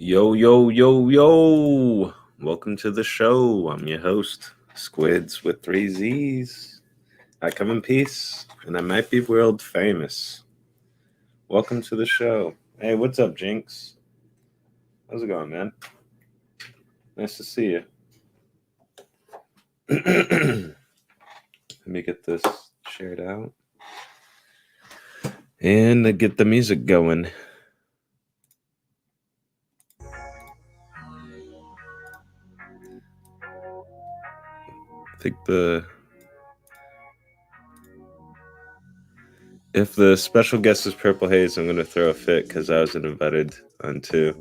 Yo, yo, yo, yo. Welcome to the show. I'm your host, SQUiDzzz with 3Z's. I come in peace, and I might be world famous. Welcome to the show. Hey, what's up, Jinx? How's it going, man? Nice to see you. Let me get this shared out. And get the music going. I think if the special guest is Purple Haze, I'm going to throw a fit because I wasn't invited on too.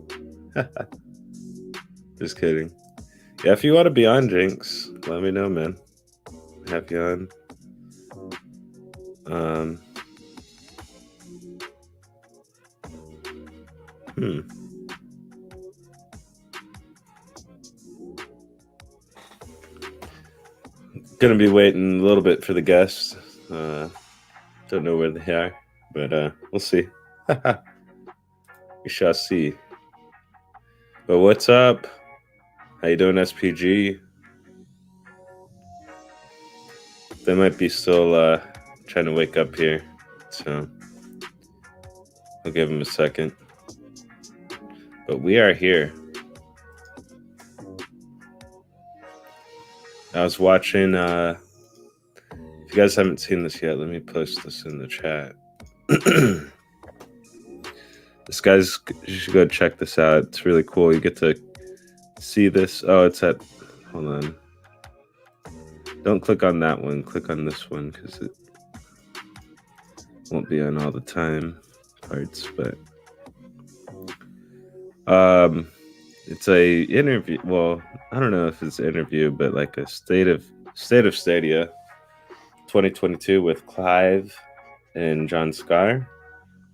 Just kidding. Yeah, if you want to be on, Jinx, let me know, man. Have you on. Gonna be waiting a little bit for the guests. Don't know where they are, but we'll see. We shall see. But what's up? How you doing, SPG? They might be still trying to wake up here, so I'll give them a second. But we are here. I was watching, if you guys haven't seen this yet, let me post this in the chat. You should go check this out. It's really cool. You get to see this. Oh, it's at, hold on. Don't click on that one. Click on this one because it won't be on all the time parts, but it's a interview. Well, I don't know if it's an interview, but like a state of Stadia 2022 with Clive and John Scar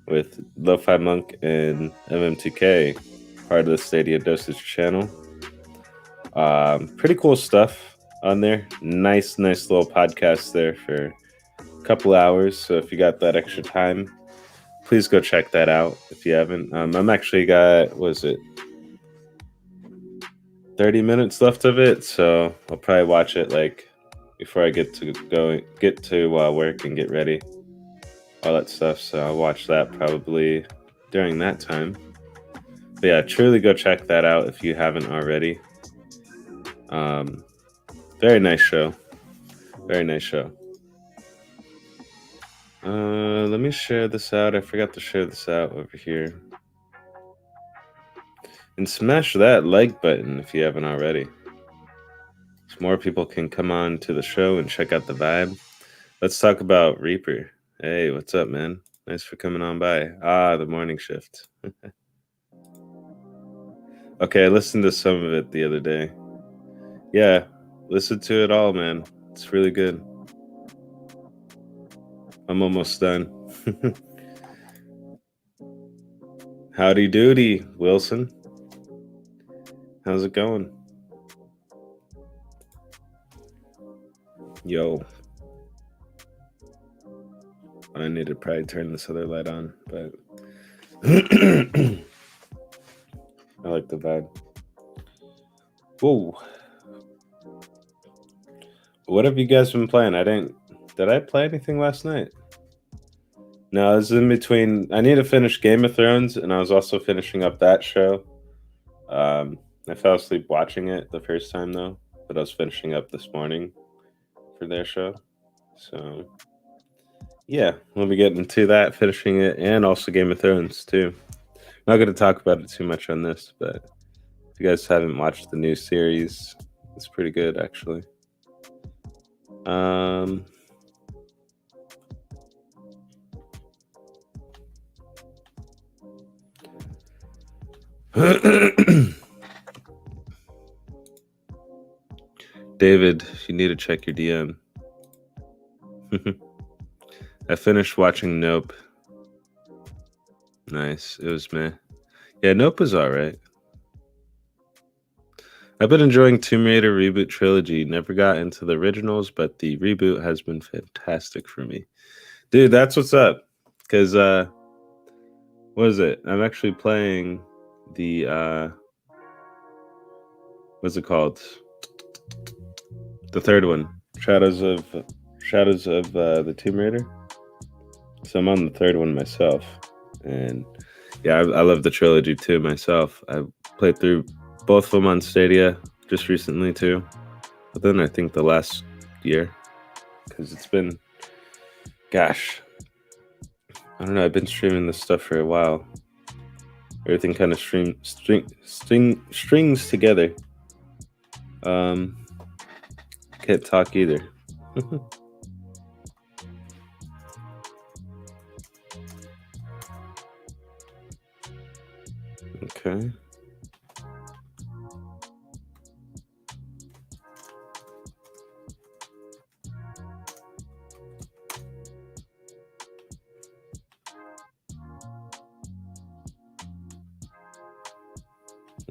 with Lo-Fi Monk and MMTK, part of the StadiaDosage channel. Pretty cool stuff on there. Nice little podcast there for a couple hours. So if you got that extra time, please go check that out if you haven't. I'm actually got, what is it, 30 minutes left of it, so I'll probably watch it like before I get to work and get ready, all that stuff. So I'll watch that probably during that time. But yeah, truly go check that out if you haven't already. Very nice show. Very nice show. Let me share this out. I forgot to share this out over here. And smash that like button if you haven't already, so more people can come on to the show and check out the vibe. Let's talk about Reaper. Hey, what's up, man? Nice for coming on by. The morning shift. Okay, I listened to some of it the other day. Yeah, listen to it all, man. It's really good. I'm almost done. Howdy doody, Wilson. How's it going? Yo. I need to probably turn this other light on, but I like the vibe. Whoa. What have you guys been playing? Did I play anything last night? No, I was in between. I need to finish Game of Thrones, and I was also finishing up that show. I fell asleep watching it the first time, though, but I was finishing up this morning for their show. So, yeah, we'll be getting to that, finishing it, and also Game of Thrones, too. Not going to talk about it too much on this, but if you guys haven't watched the new series, it's pretty good, actually. David, you need to check your DM. I finished watching Nope. Nice. It was meh. Yeah, Nope was alright. I've been enjoying Tomb Raider reboot trilogy. Never got into the originals, but the reboot has been fantastic for me. Dude, that's what's up. Because, what is it? I'm actually playing the What's it called? The third one, Shadows of the Tomb Raider. So I'm on the third one myself, and yeah, I love the trilogy too myself. I played through both of them on Stadia just recently too, but then I think the last year, because it's been, gosh, I don't know. I've been streaming this stuff for a while. Everything kind of strings together. Can't talk either. Okay.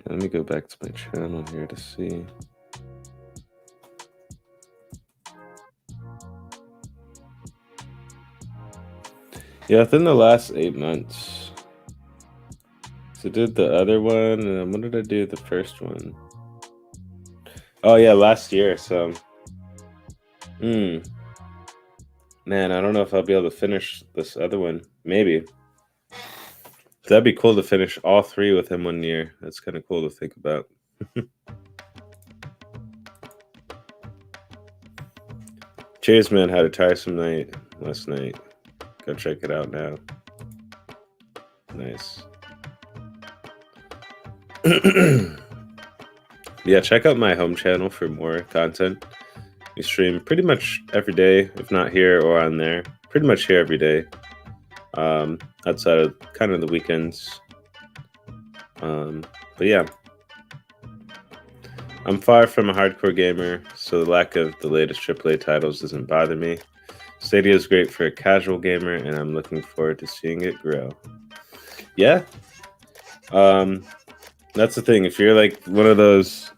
Let me go back to my channel here to see. Yeah, within the last 8 months. So I did the other one, and then what did I do the first one? Oh yeah, last year. So, man, I don't know if I'll be able to finish this other one. Maybe. That'd be cool to finish all 3 within 1 year. That's kind of cool to think about. Cheers, man. Had a tiresome night last night. Go check it out now. Nice. Yeah, check out my home channel for more content. We stream pretty much every day, if not here or on there. Pretty much here every day. Outside of kind of the weekends. But yeah. I'm far from a hardcore gamer, so the lack of the latest AAA titles doesn't bother me. Stadia is great for a casual gamer, and I'm looking forward to seeing it grow. Yeah. That's the thing. If you're like one of those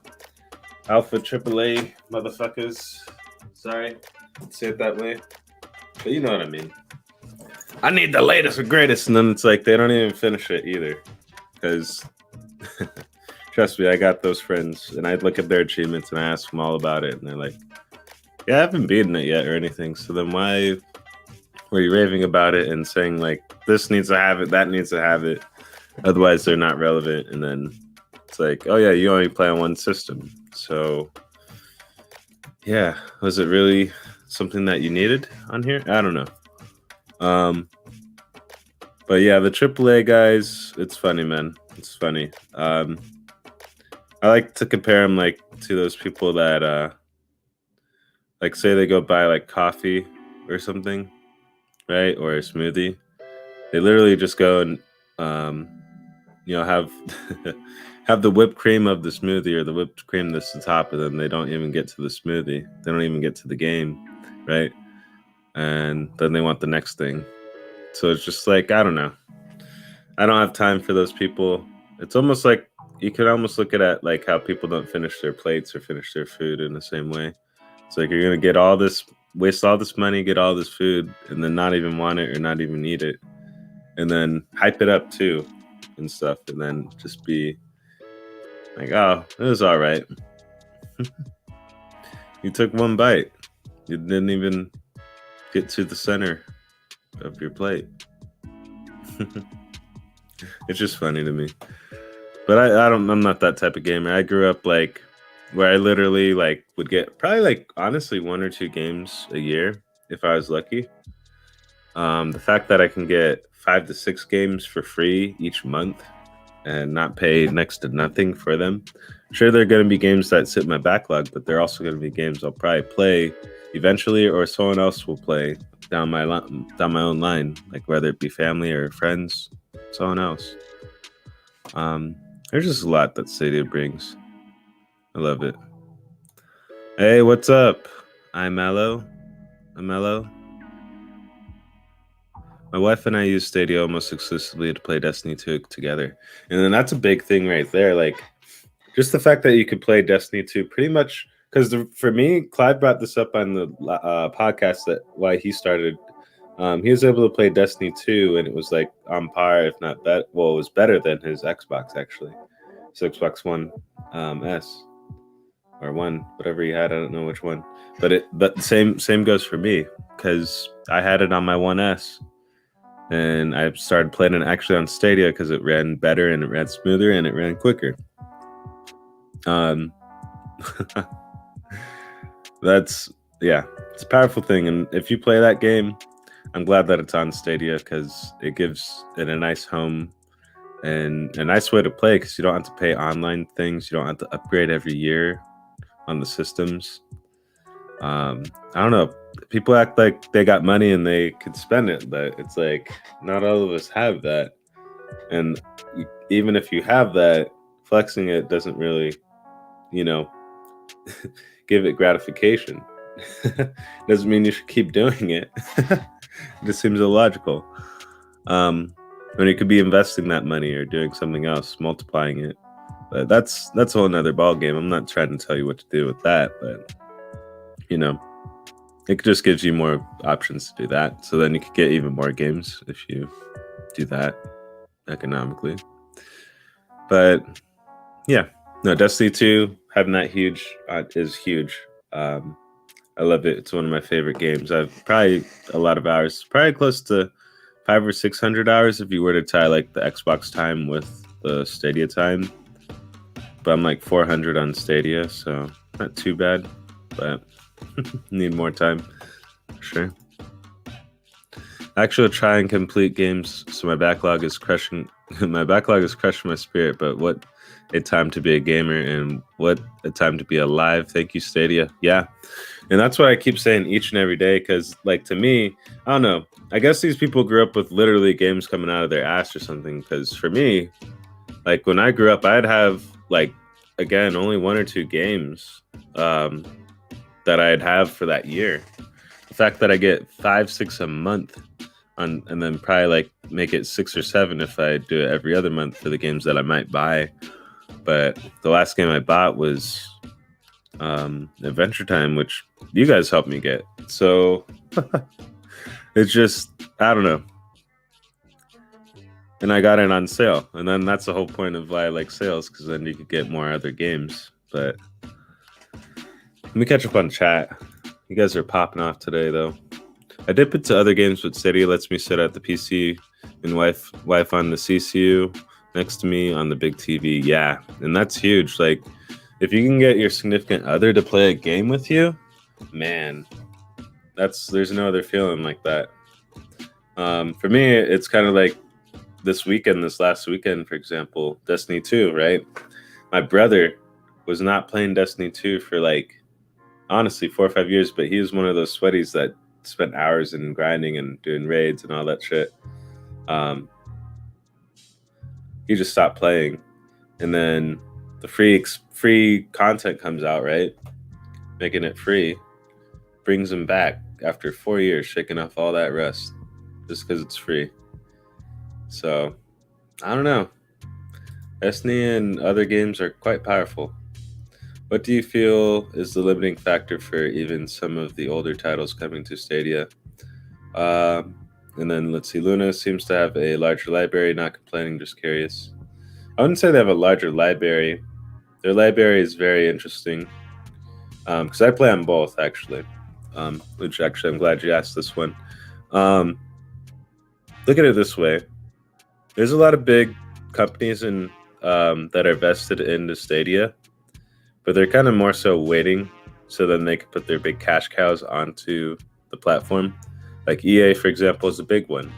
alpha AAA motherfuckers, sorry, say it that way, but you know what I mean. I need the latest or greatest, and then it's like they don't even finish it either, because trust me, I got those friends, and I'd look at their achievements and I ask them all about it, and they're like, yeah, I haven't beaten it yet or anything. So then why were you raving about it and saying like this needs to have it, that needs to have it, otherwise they're not relevant? And then it's like, oh yeah, you only play on one system. So yeah, was it really something that you needed on here? I don't know. But yeah, the AAA guys, it's funny, man. It's funny. I like to compare them like to those people that like say they go buy like coffee or something, right? Or a smoothie. They literally just go and have have the whipped cream of the smoothie or the whipped cream that's the top, and then they don't even get to the smoothie. They don't even get to the game, right? And then they want the next thing. So it's just like, I don't know. I don't have time for those people. It's almost like you could almost look at it like how people don't finish their plates or finish their food in the same way. It's like you're going to get all this, waste all this money, get all this food, and then not even want it or not even eat it. And then hype it up too and stuff. And then just be like, oh, it was all right. You took one bite. You didn't even get to the center of your plate. It's just funny to me. But I'm not that type of gamer. I grew up like where I literally like would get probably like honestly 1 or 2 games a year if I was lucky. The fact that I can get 5 to 6 games for free each month and not pay next to nothing for them. Sure, there are going to be games that sit in my backlog, but they're also going to be games I'll probably play eventually, or someone else will play down my own line, like whether it be family or friends, someone else. There's just a lot that Stadia brings. I love it. Hey, what's up? I'm Mellow. My wife and I use Stadia almost exclusively to play Destiny 2 together. And then that's a big thing right there. Like, just the fact that you could play Destiny 2 pretty much, because for me, Clyde brought this up on the podcast that why he started. He was able to play Destiny 2, and it was like on par, if not better. Well, it was better than his Xbox, actually. His Xbox One S. or 1, whatever you had. I don't know which one, but the same goes for me, because I had it on my 1S, and I started playing it actually on Stadia because it ran better and it ran smoother and it ran quicker. That's, yeah, it's a powerful thing. And if you play that game, I'm glad that it's on Stadia, because it gives it a nice home and a nice way to play, because you don't have to pay online things. You don't have to upgrade every year on the systems. I don't know. People act like they got money and they could spend it, but it's like not all of us have that. And even if you have that, flexing it doesn't really, give it gratification. Doesn't mean you should keep doing it. It just seems illogical. When you could be investing that money or doing something else, multiplying it. But that's a whole nother ball game. I'm not trying to tell you what to do with that, but it just gives you more options to do that. So then you could get even more games if you do that economically. But yeah, no, Destiny 2, having that huge is huge. I love it. It's one of my favorite games. I've probably a lot of hours, probably close to 500 or 600 hours if you were to tie like the Xbox time with the Stadia time. But I'm like 400 on Stadia, so not too bad, but need more time, for sure. I actually try and complete games, so my backlog is crushing. My backlog is crushing my spirit. But what a time to be a gamer, and what a time to be alive. Thank you, Stadia. Yeah, and that's what I keep saying each and every day, because like to me, I don't know. I guess these people grew up with literally games coming out of their ass or something. Because for me, like when I grew up, I'd have like, again, only 1 or 2 games that I'd have for that year. The fact that I get 5, 6 a month, and then probably like make it 6 or 7 if I do it every other month for the games that I might buy. But the last game I bought was Adventure Time, which you guys helped me get. So it's just, I don't know. And I got it on sale. And then that's the whole point of why I like sales, because then you could get more other games. But let me catch up on chat. You guys are popping off today, though. I dip into other games, but Stadia lets me sit at the PC and wife on the CCU next to me on the big TV. Yeah, and that's huge. Like, if you can get your significant other to play a game with you, man, there's no other feeling like that. For me, it's kind of like this last weekend, for example, Destiny 2, right? My brother was not playing Destiny 2 for like, honestly, 4 or 5 years, but he was one of those sweaties that spent hours in grinding and doing raids and all that shit. He just stopped playing, and then the free content comes out, right? Making it free brings him back after 4 years, shaking off all that rust just because it's free. So I don't know. Destiny and other games are quite powerful. What do you feel is the limiting factor for even some of the older titles coming to Stadia? And then let's see, Luna seems to have a larger library. Not complaining, just curious. I wouldn't say they have a larger library. Their library is very interesting, because I play on both, actually. Which actually, I'm glad you asked this one. Look at it this way. There's a lot of big companies that are vested in the Stadia, but they're kind of more so waiting so then they can put their big cash cows onto the platform. Like EA, for example, is a big one.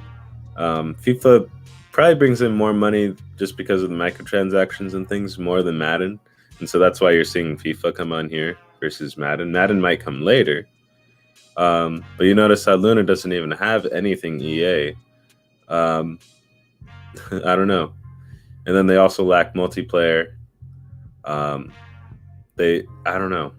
FIFA probably brings in more money just because of the microtransactions and things more than Madden. And so that's why you're seeing FIFA come on here versus Madden. Madden might come later. But you notice how Luna doesn't even have anything EA. I don't know. And then they also lack multiplayer. I don't know.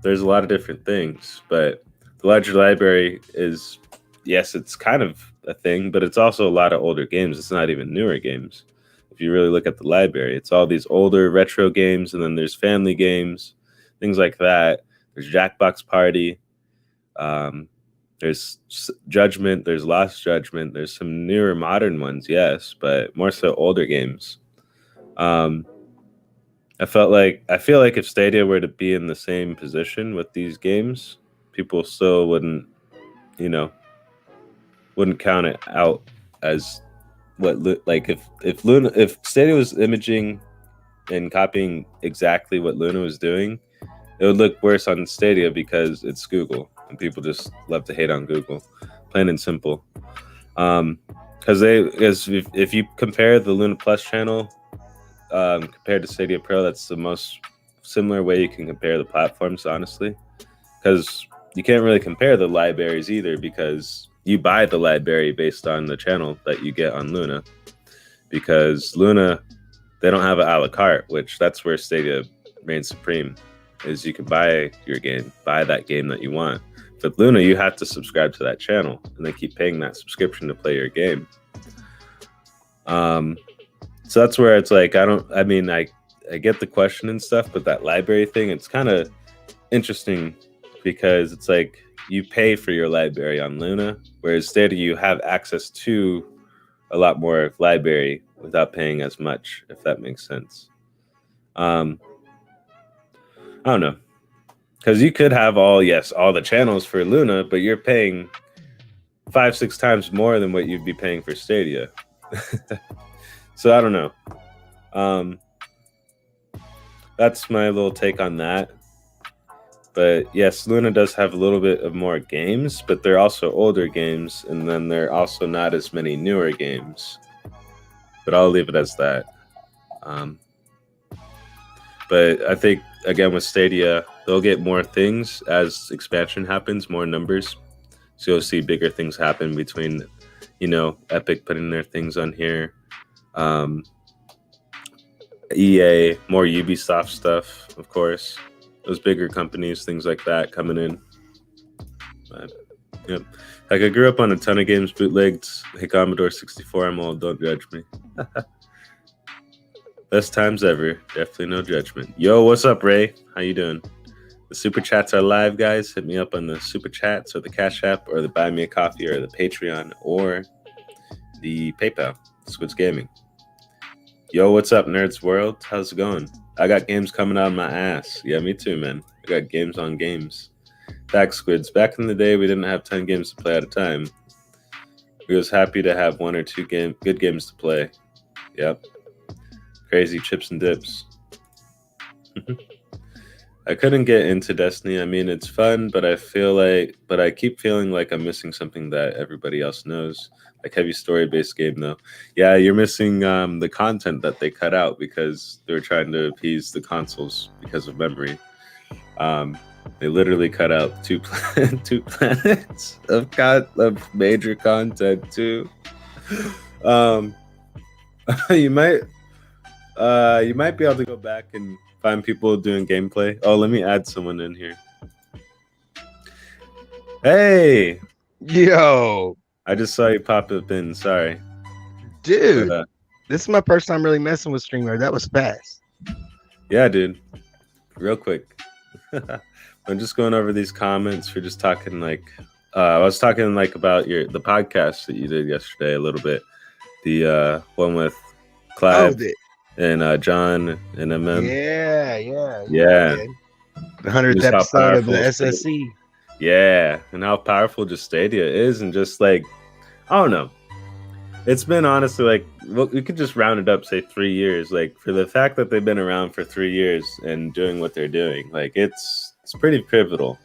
There's a lot of different things, but the larger library is, yes, it's kind of a thing, but it's also a lot of older games. It's not even newer games. If you really look at the library, it's all these older retro games, and then there's family games, things like that. There's Jackbox Party. There's Judgment. There's Lost Judgment. There's some newer modern ones, yes, but more so older games. I I feel like if Stadia were to be in the same position with these games, people still wouldn't count it out as like if Stadia was imaging and copying exactly what Luna was doing, it would look worse on Stadia because it's Google and people just love to hate on Google, plain and simple. Because if you compare the Luna Plus channel compared to Stadia Pro, that's the most similar way you can compare the platforms, honestly, because you can't really compare the libraries either, because you buy the library based on the channel that you get on Luna, because Luna, they don't have an a la carte, which that's where Stadia reigns supreme, is you can buy your game, buy that game that you want. With Luna, you have to subscribe to that channel and they keep paying that subscription to play your game. So that's where it's like, I get the question and stuff, but that library thing, it's kind of interesting because it's like you pay for your library on Luna, whereas Stadia, you have access to a lot more library without paying as much, if that makes sense. I don't know, because you could have all the channels for Luna, but you're paying 5-6 times more than what you'd be paying for Stadia. So I don't know. That's my little take on that. But yes, Luna does have a little bit of more games, but they're also older games, and then there are also not as many newer games. But I'll leave it as that. But I think, again, with Stadia, they'll get more things as expansion happens, more numbers. So you'll see bigger things happen between, Epic putting their things on here. EA, more Ubisoft stuff, of course. Those bigger companies, things like that coming in. But, yep. Like, I grew up on a ton of games bootlegged. Hey, Commodore 64, I'm old, don't judge me. Best times ever. Definitely no judgment. Yo, what's up, Ray? How you doing? The super chats are live, guys. Hit me up on the super chats or the Cash App or the Buy Me a Coffee or the Patreon or the PayPal. SQUiDzzGAMING. Yo, what's up, Nerds World? How's it going? I got games coming out of my ass. Yeah, me too, man. I got games on games. Back Squids. Back in the day, we didn't have 10 games to play at a time. We was happy to have 1 or 2 good games to play. Yep. Crazy chips and dips. I couldn't get into Destiny. I mean, it's fun, but I keep feeling like I'm missing something that everybody else knows. Like heavy story-based game, though. Yeah, you're missing the content that they cut out because they were trying to appease the consoles because of memory. They literally cut out 2 planets of major content too. You might be able to go back and find people doing gameplay. Oh, let me add someone in here. Hey, yo, I just saw you pop up in. Sorry, dude. But, this is my first time really messing with Streamer. That was fast. Yeah, dude. Real quick. I'm just going over these comments. We're just talking like I was talking like about the podcast that you did yesterday a little bit. The one with Clive and John and MM. Yeah. The 100th episode of the SSC. Yeah, and how powerful just Stadia is, and just like, I don't know. It's been honestly like, well, we could just round it up, say 3 years. Like, for the fact that they've been around for 3 years and doing what they're doing, like it's pretty pivotal.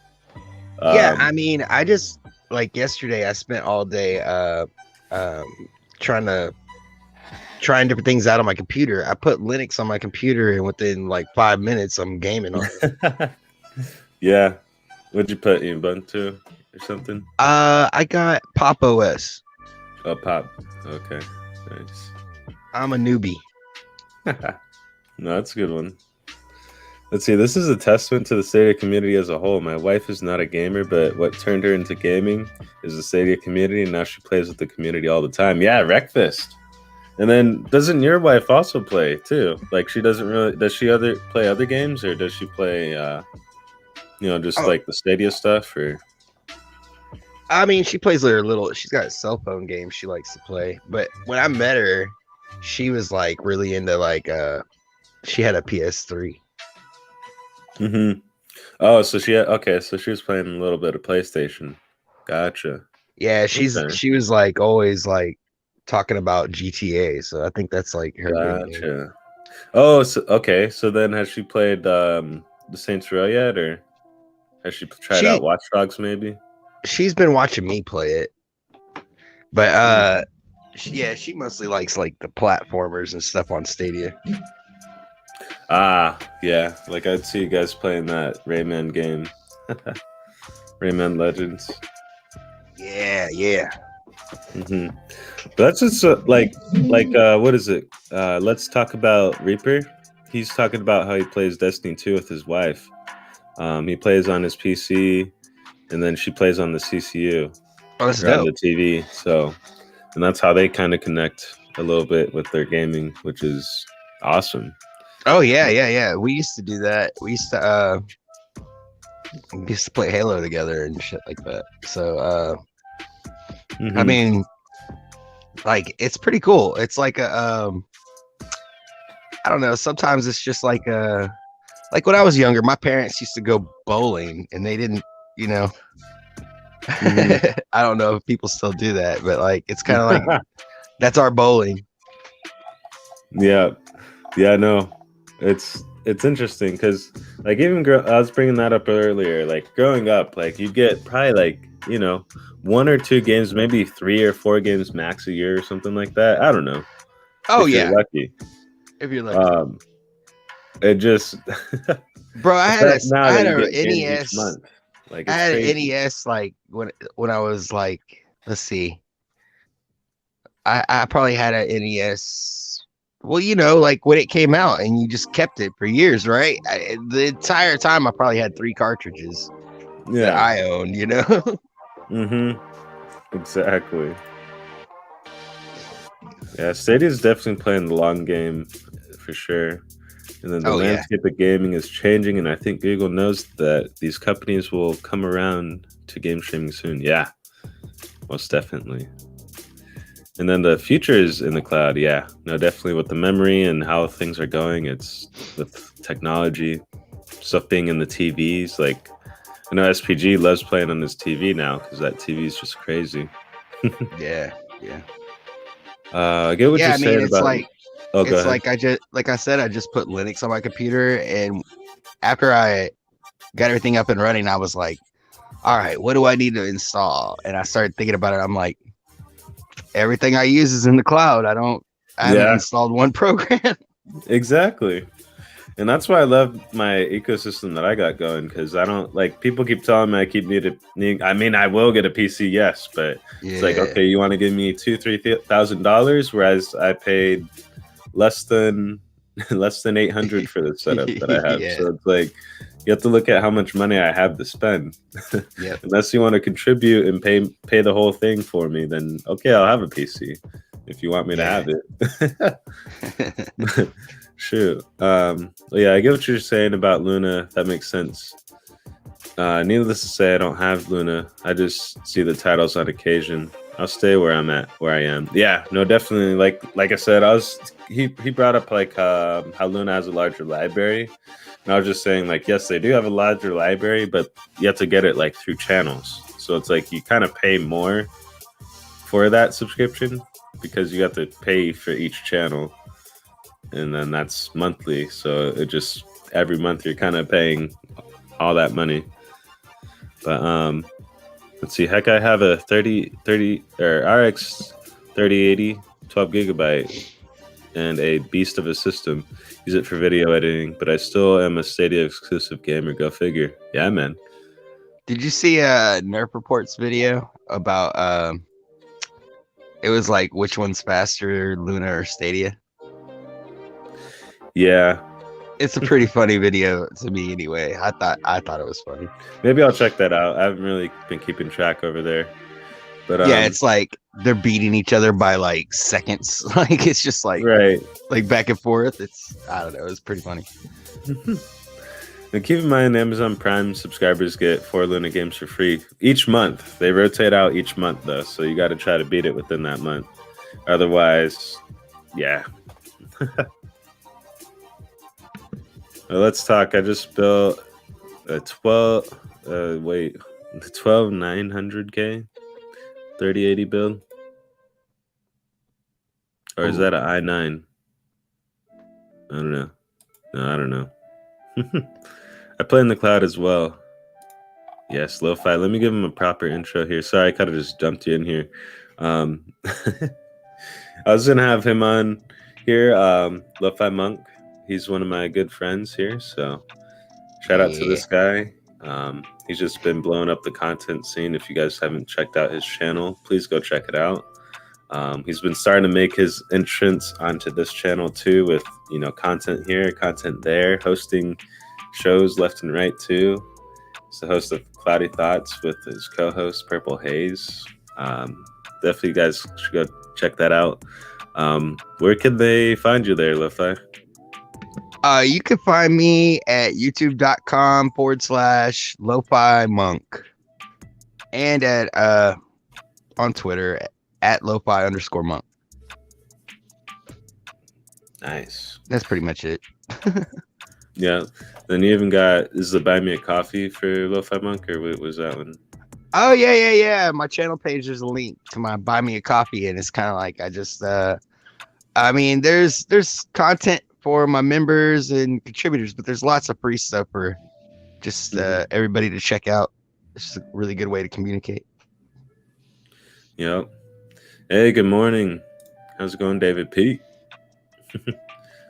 Yeah, I mean, I just like yesterday I spent all day trying different things out on my computer. I put Linux on my computer, and within like 5 minutes, I'm gaming on it. Yeah. What'd you put? Ubuntu or something? I got Pop OS. Oh, Pop. Okay. Nice. I'm a newbie. No, that's a good one. Let's see. This is a testament to the Stadia community as a whole. My wife is not a gamer, but what turned her into gaming is the Stadia community, and now she plays with the community all the time. Yeah, Wreckfist. And then, doesn't your wife also play too? Like, she doesn't really. Does she play other games, or does she play? Just like the Stadia stuff, or? I mean, she plays her little. She's got a cell phone game she likes to play. But when I met her, she was like really into like She had a PS3. Mm-hmm. Oh, so she was playing a little bit of PlayStation. Gotcha. Yeah, she was like always like talking about GTA, so I think that's like her big game. Gotcha. Oh, so okay. So then, has she played the Saints Row yet, or has she tried out Watch Dogs? Maybe she's been watching me play it, but she mostly likes like the platformers and stuff on Stadia. Ah, yeah. Like I'd see you guys playing that Rayman game, Rayman Legends. Yeah, yeah. Mm-hmm. That's just what is it? Let's talk about Reaper. He's talking about how he plays Destiny 2 with his wife. He plays on his PC, and then she plays on the CCU. Oh, that's dope. On the TV. So, and that's how they kind of connect a little bit with their gaming, which is awesome. Oh yeah. We used to do that. We used to play Halo together and shit like that. So, I mean, like it's pretty cool. It's like a I don't know. Sometimes it's just like when I was younger, my parents used to go bowling, and they didn't, you know. I don't know if people still do that, but like it's kind of like that's our bowling. Yeah, no, it's interesting because like even I was bringing that up earlier. Like growing up, like you get probably like 1 or 2 games, maybe 3 or 4 games max a year or something like that. I don't know. Oh if yeah, you're lucky. If you're lucky. It just bro, I had an NES. Like I had an NES like when I was like, let's see, I probably had an NES. Well, like when it came out, and you just kept it for years, right? The entire time, I probably had 3 cartridges that I owned. Exactly. Yeah, Stadia is definitely playing the long game for sure. And then the landscape of gaming is changing, and I think Google knows that these companies will come around to game streaming soon. Yeah, most definitely. And then the future is in the cloud. Yeah, no, definitely with the memory and how things are going. It's with technology, stuff being in the TVs. Like, I know SPG loves playing on his TV now because that TV is just crazy. Yeah. I get what you're saying it's about. Like, it's like I said, I just put Linux on my computer, and after I got everything up and running, I was like, all right, what do I need to install? And I started thinking about it. I'm like, everything I use is in the cloud. I haven't installed one program. Exactly. And that's why I love my ecosystem that I got going, because I don't like people keep telling me I keep needing. I mean, I will get a PC, yes, but it's like, okay, you want to give me $2,000-$3,000, whereas I paid less than $800 for the setup that I have. So it's like you have to look at how much money I have to spend. Unless you want to contribute and pay the whole thing for me, then okay, I'll have a PC if you want me to have it. Shoot. Yeah, I get what you're saying about Luna. That makes sense. Needless to say, I don't have Luna. I just see the titles on occasion. I'll stay where I am. Yeah, no, definitely. Like I said, he brought up like how Luna has a larger library. And I was just saying, like, yes, they do have a larger library, but you have to get it like through channels. So it's like you kind of pay more for that subscription because you have to pay for each channel. And then that's monthly, so it just every month you're kind of paying all that money. But let's see, heck, I have a 30 or RX 3080 12 gigabyte and a beast of a system. Use it for video editing, but I still am a Stadia exclusive gamer. Go figure. Yeah, man. Did you see a Nerf Reports video about it was like which one's faster, Luna or Stadia? Yeah, it's a pretty funny video to me anyway. I thought it was funny. Maybe I'll check that out. I haven't really been keeping track over there. But yeah, it's like they're beating each other by like seconds. Like it's just like like back and forth. I don't know, it's pretty funny. And keep in mind, Amazon Prime subscribers get 4 Luna games for free each month. They rotate out each month though, so you got to try to beat it within that month. Otherwise, yeah. Let's talk. I just built a 12900K 3080 build. Or is that an i9? I don't know. No, I don't know. I play in the cloud as well. Yes, Lo-Fi. Let me give him a proper intro here. Sorry, I kind of just jumped you in here. I was going to have him on here, Lo-Fi Monk. He's one of my good friends here, so shout out to this guy. He's just been blowing up the content scene. If you guys haven't checked out his channel, please go check it out. He's been starting to make his entrance onto this channel too, with content here, content there, hosting shows left and right too. He's the host of Cloudy Thoughts with his co-host Purple Haze. Definitely, you guys should go check that out. Where can they find you there, Lo-Fi? You can find me at youtube.com/Lo-Fi Monk, and at on Twitter at Lo-Fi_Monk. Nice. That's pretty much it. Yeah. Then you even got, is the Buy Me a Coffee for Lo-Fi Monk, or what was that one? Oh yeah. My channel page, there's a link to my Buy Me a Coffee, and it's kind of like I just I mean, there's content for my members and contributors, but there's lots of free stuff for just everybody to check out. It's just a really good way to communicate. Yep. Hey, good morning. How's it going, David P?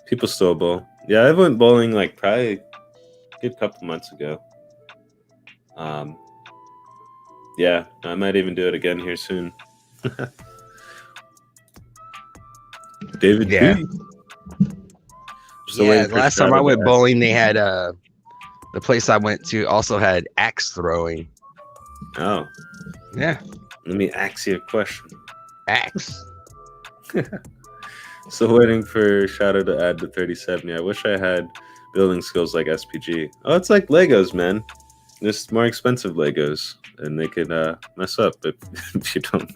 People still bowl. Yeah, I went bowling like probably a good couple months ago. Yeah, I might even do it again here soon. David P. Yeah, last time I went bowling, they had the place I went to also had axe throwing. Oh. Yeah. Let me ask you a question. Axe. Still waiting for Shadow to add to 3070. I wish I had building skills like SPG. Oh, it's like Legos, man. Just more expensive Legos, and they could mess up if you don't.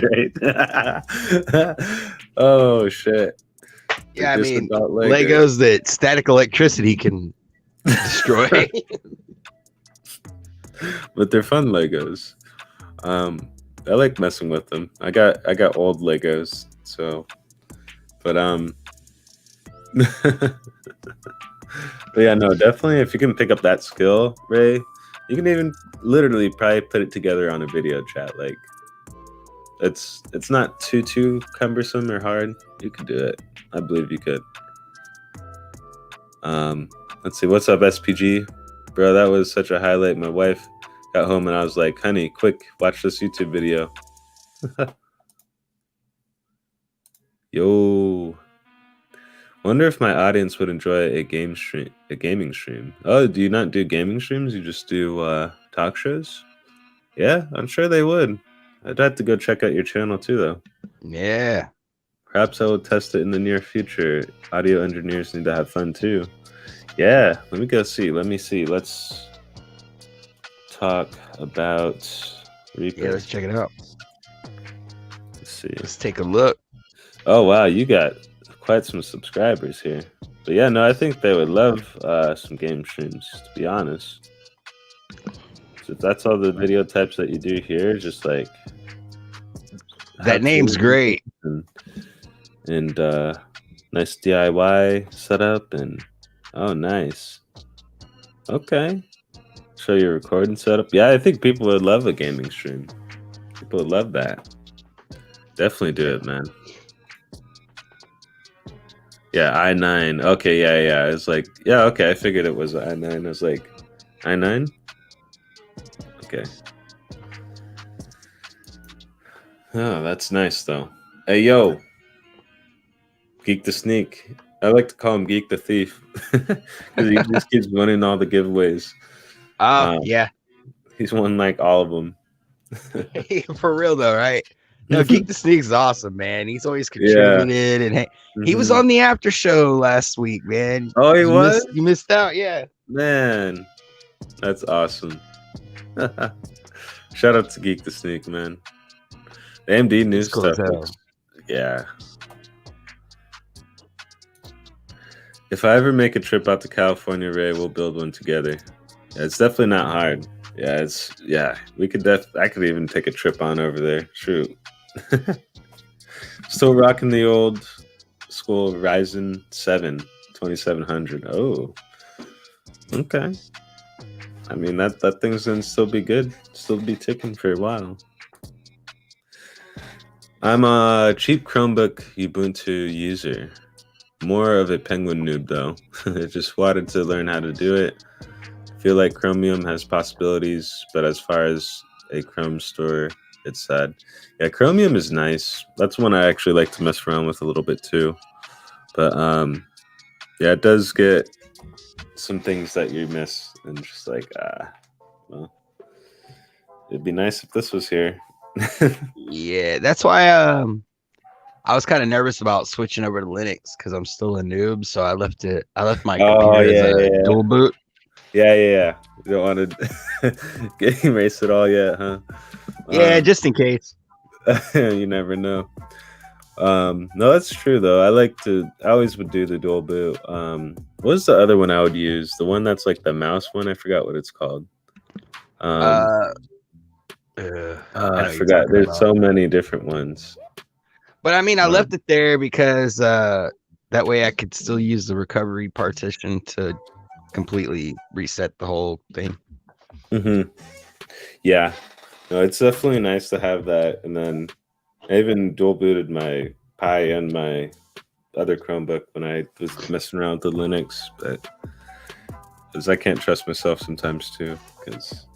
Right? Oh shit. Yeah, I mean, Legos that static electricity can destroy. But they're fun Legos. I like messing with them. I got old Legos, so, but but yeah, no, definitely if you can pick up that skill, Ray, you can even literally probably put it together on a video chat. Like, it's not too cumbersome or hard. You could do it. I believe you could. Let's see, what's up, SPG? Bro, that was such a highlight. My wife got home and I was like, honey, quick, watch this YouTube video. Yo. Wonder if my audience would enjoy a gaming stream. Oh, do you not do gaming streams? You just do talk shows? Yeah, I'm sure they would. I'd have to go check out your channel too, though. Yeah. Perhaps I will test it in the near future. Audio engineers need to have fun too. Yeah, let me go see. Let me see. Let's talk about Reaper. Yeah, let's check it out. Let's see. Let's take a look. Oh, wow. You got quite some subscribers here. But yeah, no, I think they would love some game streams, to be honest. So if that's all the video types that you do here, just like... That name's great. And nice DIY setup and... Oh, nice. Okay. Show your recording setup. Yeah, I think people would love a gaming stream. People would love that. Definitely do it, man. Yeah, i9. Okay, yeah. It's like, yeah, okay. I figured it was i9. I was like, i9? Okay. Oh, that's nice, though. Hey, yo. Geek the Sneak. I like to call him Geek the Thief because he just keeps winning all the giveaways. Yeah. He's won like all of them. For real though, right? No, Geek the Sneak's awesome, man. He's always contributed, and he was on the after show last week, man. Oh, he was? You missed out, yeah. Man, that's awesome. Shout out to Geek the Sneak, man. The AMD news stuff. Yeah. If I ever make a trip out to California, Ray, we'll build one together. Yeah, it's definitely not hard. Yeah, we could I could even take a trip on over there. Shoot. Still rocking the old school Ryzen 7 2700. Oh, okay. I mean that thing's gonna still be good, still be ticking for a while. I'm a cheap Chromebook Ubuntu user. More of a Penguin noob though. I just wanted to learn how to do it. I feel like Chromium has possibilities, but as far as a Chrome store, it's sad. Yeah, Chromium is nice. That's one I actually like to mess around with a little bit too. But yeah, it does get some things that you miss, and just like well, it'd be nice if this was here. Yeah, that's why I was kind of nervous about switching over to Linux because I'm still a noob. So I left my computer as a dual boot. Yeah. You don't want to get erased at all yet, huh? Yeah, just in case. You never know. No, that's true though. I always would do the dual boot. What was the other one I would use? The one that's like the mouse one. I forgot what it's called. I forgot. There's so many different ones. But I mean, I left it there because that way I could still use the recovery partition to completely reset the whole thing. Mm-hmm. Yeah. No, it's definitely nice to have that. And then I even dual booted my Pi and my other Chromebook when I was messing around with the Linux, but because I can't trust myself sometimes too, because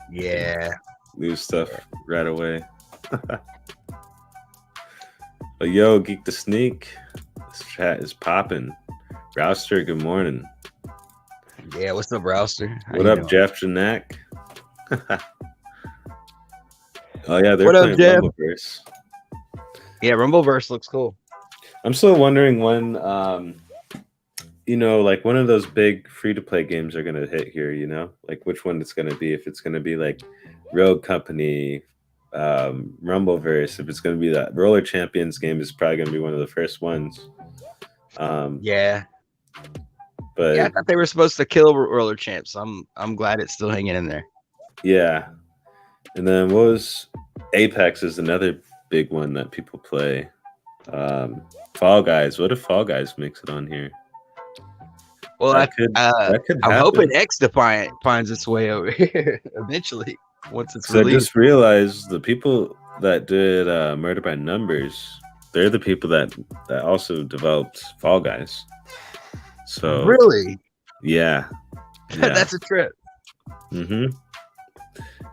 lose stuff right away. But yo, Geek the Sneak, this chat is popping. Rouster, good morning. Yeah, what's up, Rouster? What up, Jeff Janak? Oh yeah, they're what playing up, Jeff? Rumbleverse. Yeah, Rumbleverse looks cool. I'm still wondering when, like one of those big free-to-play games are gonna hit here. Like which one it's gonna be. If it's gonna be like Rogue Company, Rumbleverse. If it's gonna be that Roller Champions game, is probably gonna be one of the first ones. Yeah. But yeah, I thought they were supposed to kill Roller Champs. I'm glad it's still hanging in there. Yeah. And then what was Apex is another big one that people play. Fall Guys. What if Fall Guys makes it on here? Well, that could I'm hoping X Defiant finds its way over here eventually once it's released. I just realized the people that did Murder by Numbers, they're the people that also developed Fall Guys. So really, yeah. That's a trip. Mm-hmm.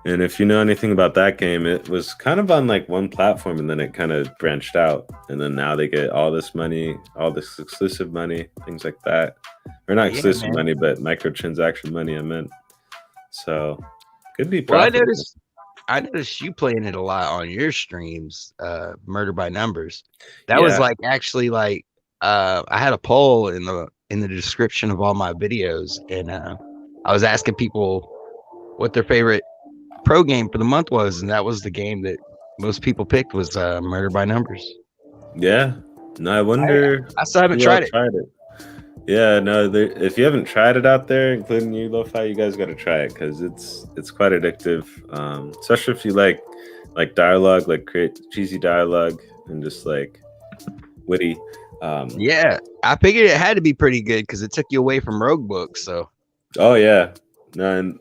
And if you know anything about that game, it was kind of on like one platform, and then it kind of branched out, and then now they get all this money, all this exclusive money, things like that, or not exclusive money, but microtransaction money. I meant. So could be profitable. Well, I noticed you playing it a lot on your streams. Murder by Numbers. That was like actually like I had a poll in the description of all my videos, and I was asking people what their favorite pro game for the month was, and that was the game that most people picked was Murder by Numbers. Yeah. No, I wonder. I still haven't tried it. Yeah, no. If you haven't tried it out there, including you, Lo-Fi, you guys got to try it because it's quite addictive. Especially if you like dialogue, like create cheesy dialogue and just like witty. Yeah, I figured it had to be pretty good because it took you away from Rogue Book. So. Oh yeah. No, and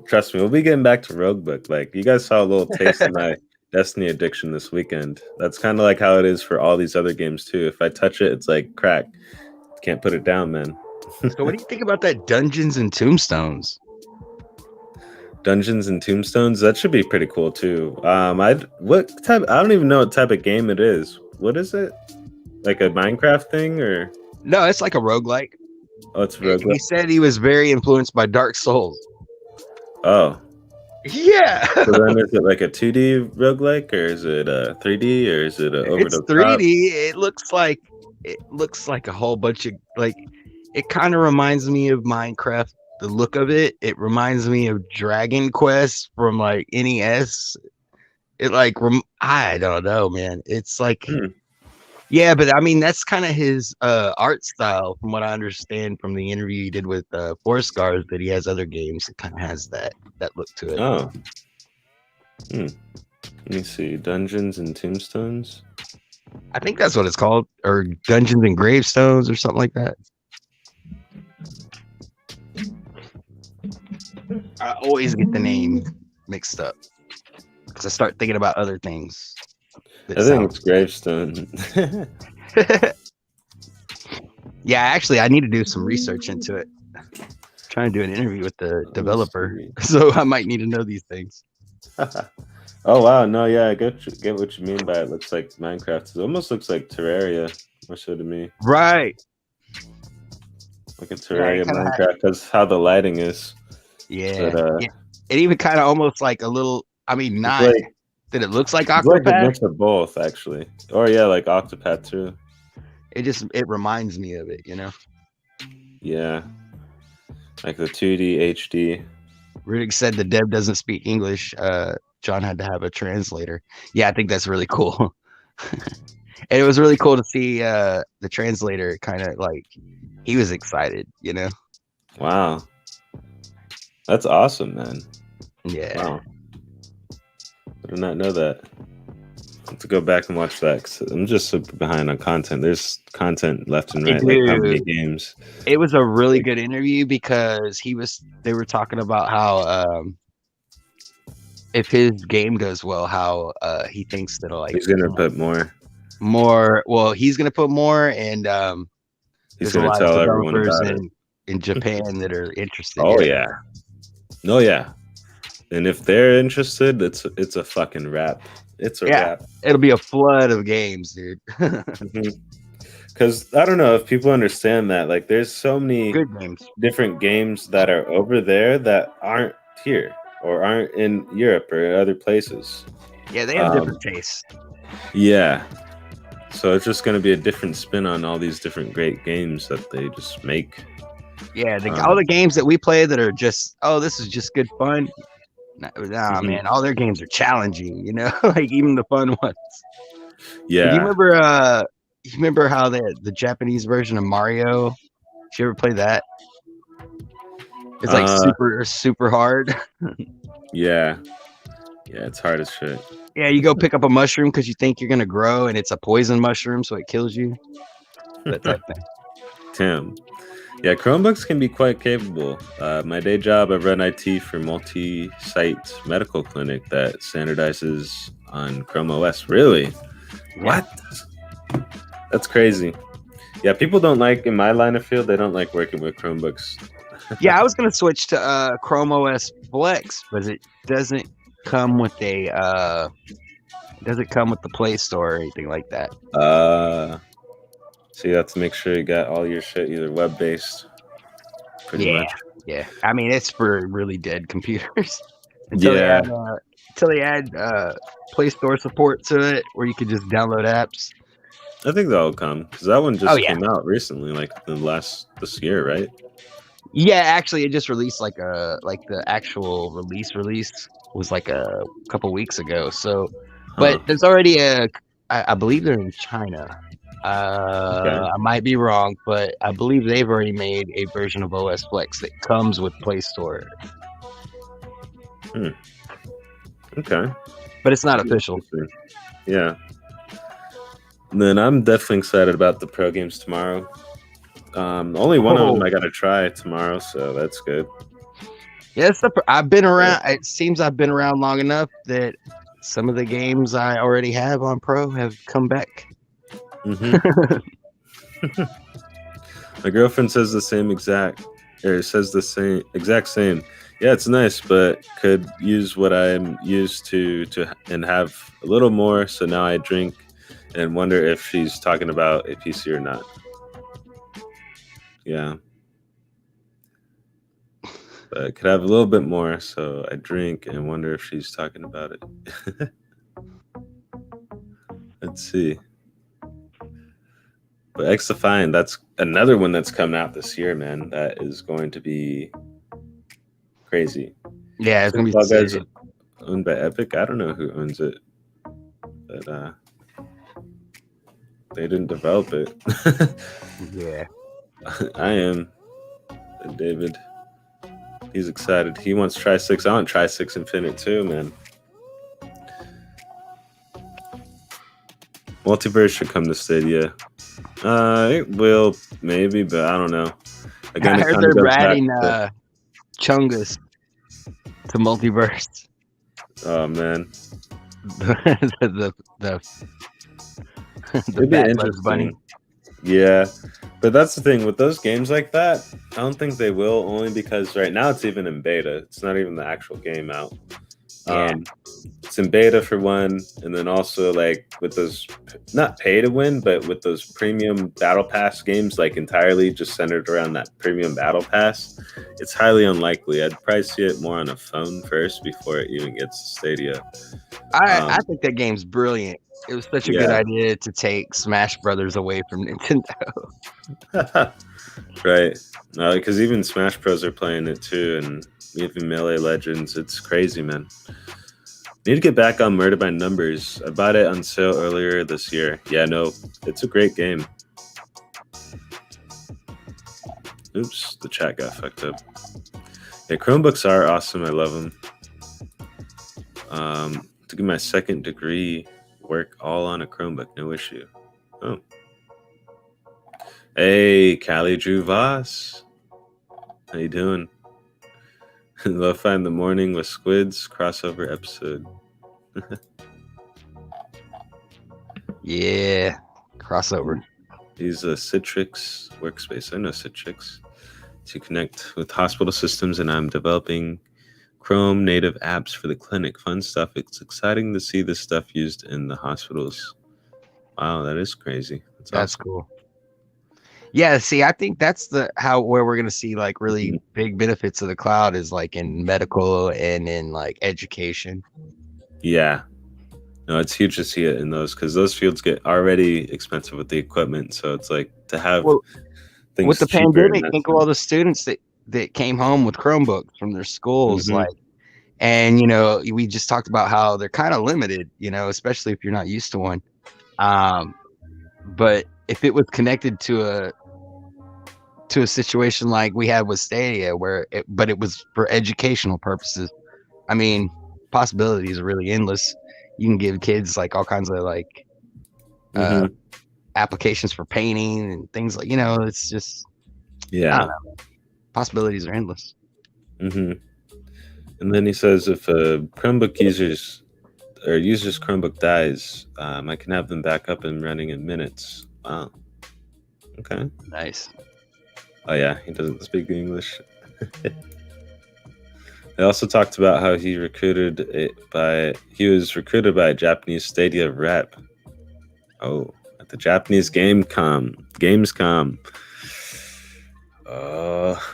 trust me, we'll be getting back to Roguebook. Like you guys saw a little taste of my Destiny addiction this weekend. That's kind of like how it is for all these other games too. If I touch it, it's like crack. Can't put it down, man. So what do you think about that Dungeons and Tombstones? Dungeons and Tombstones? That should be pretty cool too. What type? I don't even know what type of game it is. What is it? Like a Minecraft thing or? No, it's like a roguelike. Oh, it's roguelike. He said he was very influenced by Dark Souls. Oh. Yeah. So then is it like a 2D roguelike or is it a 3D or is it a over the top? It's 3D. It looks like a whole bunch of like it kind of reminds me of Minecraft, the look of it. It reminds me of Dragon Quest from like NES. It like I don't know, man. It's like Yeah, but I mean that's kind of his art style, from what I understand from the interview he did with Four Scars. That he has other games that kind of has that look to it. Oh, let me see. Dungeons and Tombstones. I think that's what it's called, or Dungeons and Gravestones, or something like that. I always get the name mixed up because I start thinking about other things. I think it's Gravestone. Yeah, actually, I need to do some research into it. I'm trying to do an interview with the developer, so I might need to know these things. Oh wow, no, yeah, I get what you mean by it. Looks like Minecraft. It almost looks like Terraria, more so to me. Right. Like a Terraria Minecraft, because how the lighting is. Yeah. But, it even kind of almost like a little. I mean, not like, that it looks like Octopath. It's like a mix of both, actually. Or yeah, like Octopath too. It reminds me of it, you know. Yeah. Like the 2D HD. Riddick said the dev doesn't speak English. John had to have a translator. Yeah, I think that's really cool. And it was really cool to see the translator kind of like he was excited, you know. Wow. That's awesome, man. Yeah. Wow. I did not know that. I have to go back and watch that because I'm just super behind on content. There's content left and right, like how many games. It was a really good interview because they were talking about how if his game goes well, how he thinks that'll like he's gonna put more. Well, he's gonna put more, and he's gonna tell everyone about it in Japan that are interested. Oh yeah. No, yeah. And if they're interested, it's a fucking wrap. It's a wrap. It'll be a flood of games, dude. Because I don't know if people understand that. Like, there's so many good games, different games that are over there that aren't here or aren't in Europe or other places. Yeah, they have different tastes. Yeah. So it's just going to be a different spin on all these different great games that they just make. Yeah, all the games that we play that are just, oh, this is just good fun. Nah, man, all their games are challenging, you know, like even the fun ones. Yeah. You remember how the Japanese version of Mario? Did you ever play that? It's like super hard. Yeah. Yeah, it's hard as shit. Yeah, you go pick up a mushroom because you think you're gonna grow, and it's a poison mushroom, so it kills you. That type thing. Damn. Yeah, Chromebooks can be quite capable. My day job, I run IT for multi-site medical clinic that standardizes on Chrome OS. Really? What? That's crazy. Yeah, people don't like, in my line of field, they don't like working with Chromebooks. Yeah, I was going to switch to Chrome OS Flex, but it doesn't come with the Play Store or anything like that. So you have to make sure you got all your shit either web-based, pretty much. Yeah, I mean, it's for really dead computers. Until they add Play Store support to it, where you could just download apps. I think that'll come, because that one just came out recently, like this year, right? Yeah, actually, it just released like the actual release was like a couple weeks ago. So, but there's already I believe they're in China. I might be wrong, but I believe they've already made a version of OS Flex that comes with Play Store. Okay. But it's not official. Yeah. And then I'm definitely excited about the pro games tomorrow. Only one of them I got to try tomorrow, so that's good. Yeah, I've been around. It seems I've been around long enough that some of the games I already have on Pro have come back. My girlfriend says the exact same. Yeah, it's nice, but could use what I'm used to and have a little more. So now I drink and wonder if she's talking about a PC or not. Yeah. But I could have a little bit more, so I drink and wonder if she's talking about it. Let's see. But XDefiant, that's another one that's coming out this year, man. That is going to be crazy. Yeah, it's going to be owned by Epic. I don't know who owns it. But they didn't develop it. Yeah. I am. And David, he's excited. He wants Tri-6. I want Tri-6 Infinite too, man. Multiverse should come to Stadia. It will, maybe, but I don't know. Again, I heard they're ratting Chungus to Multiverse. Oh man, the it'd be interesting. Bunny. Yeah, but that's the thing with those games like that. I don't think they will, only because right now it's even in beta. It's not even the actual game out. It's in beta for one, and then also like with those not pay to win, but with those premium battle pass games, like entirely just centered around that premium battle pass, it's highly unlikely. I'd probably see it more on a phone first before it even gets to Stadia. I think that game's brilliant. It was such a good idea to take Smash Brothers away from Nintendo. Right, because even Smash Bros are playing it too, and even Melee Legends. It's crazy, man. Need to get back on Murder by Numbers. I bought it on sale earlier this year. Yeah, no, it's a great game. Oops, the chat got fucked up. Yeah, Chromebooks are awesome. I love them. To get my second degree, work all on a Chromebook, no issue. Oh. Hey, Callie Drew Voss. How you doing? Lo-Fi in the Morning with SQUiDzzz crossover episode. Yeah, crossover. He's a Citrix workspace. I know Citrix. To connect with hospital systems, and I'm developing Chrome native apps for the clinic. Fun stuff. It's exciting to see this stuff used in the hospitals. Wow, that is crazy. That's awesome. Cool. Yeah, see, I think that's where we're gonna see like really big benefits of the cloud is like in medical and in like education. Yeah, no, it's huge to see it in those because those fields get already expensive with the equipment. So it's like to have things with the pandemic. Think of all the students that came home with Chromebooks from their schools, like, and you know, we just talked about how they're kind of limited, you know, especially if you're not used to one. But if it was connected to a situation like we had with Stadia, but it was for educational purposes. I mean, possibilities are really endless. You can give kids like all kinds of like applications for painting and things like, you know, it's just, I don't know. Possibilities are endless. And then he says if a Chromebook user's Chromebook dies, I can have them back up and running in minutes. Wow. Okay. Nice. Oh yeah, he doesn't speak English. They also talked about how he was recruited by a Japanese Stadia rep. Oh, at the Japanese Gamescom.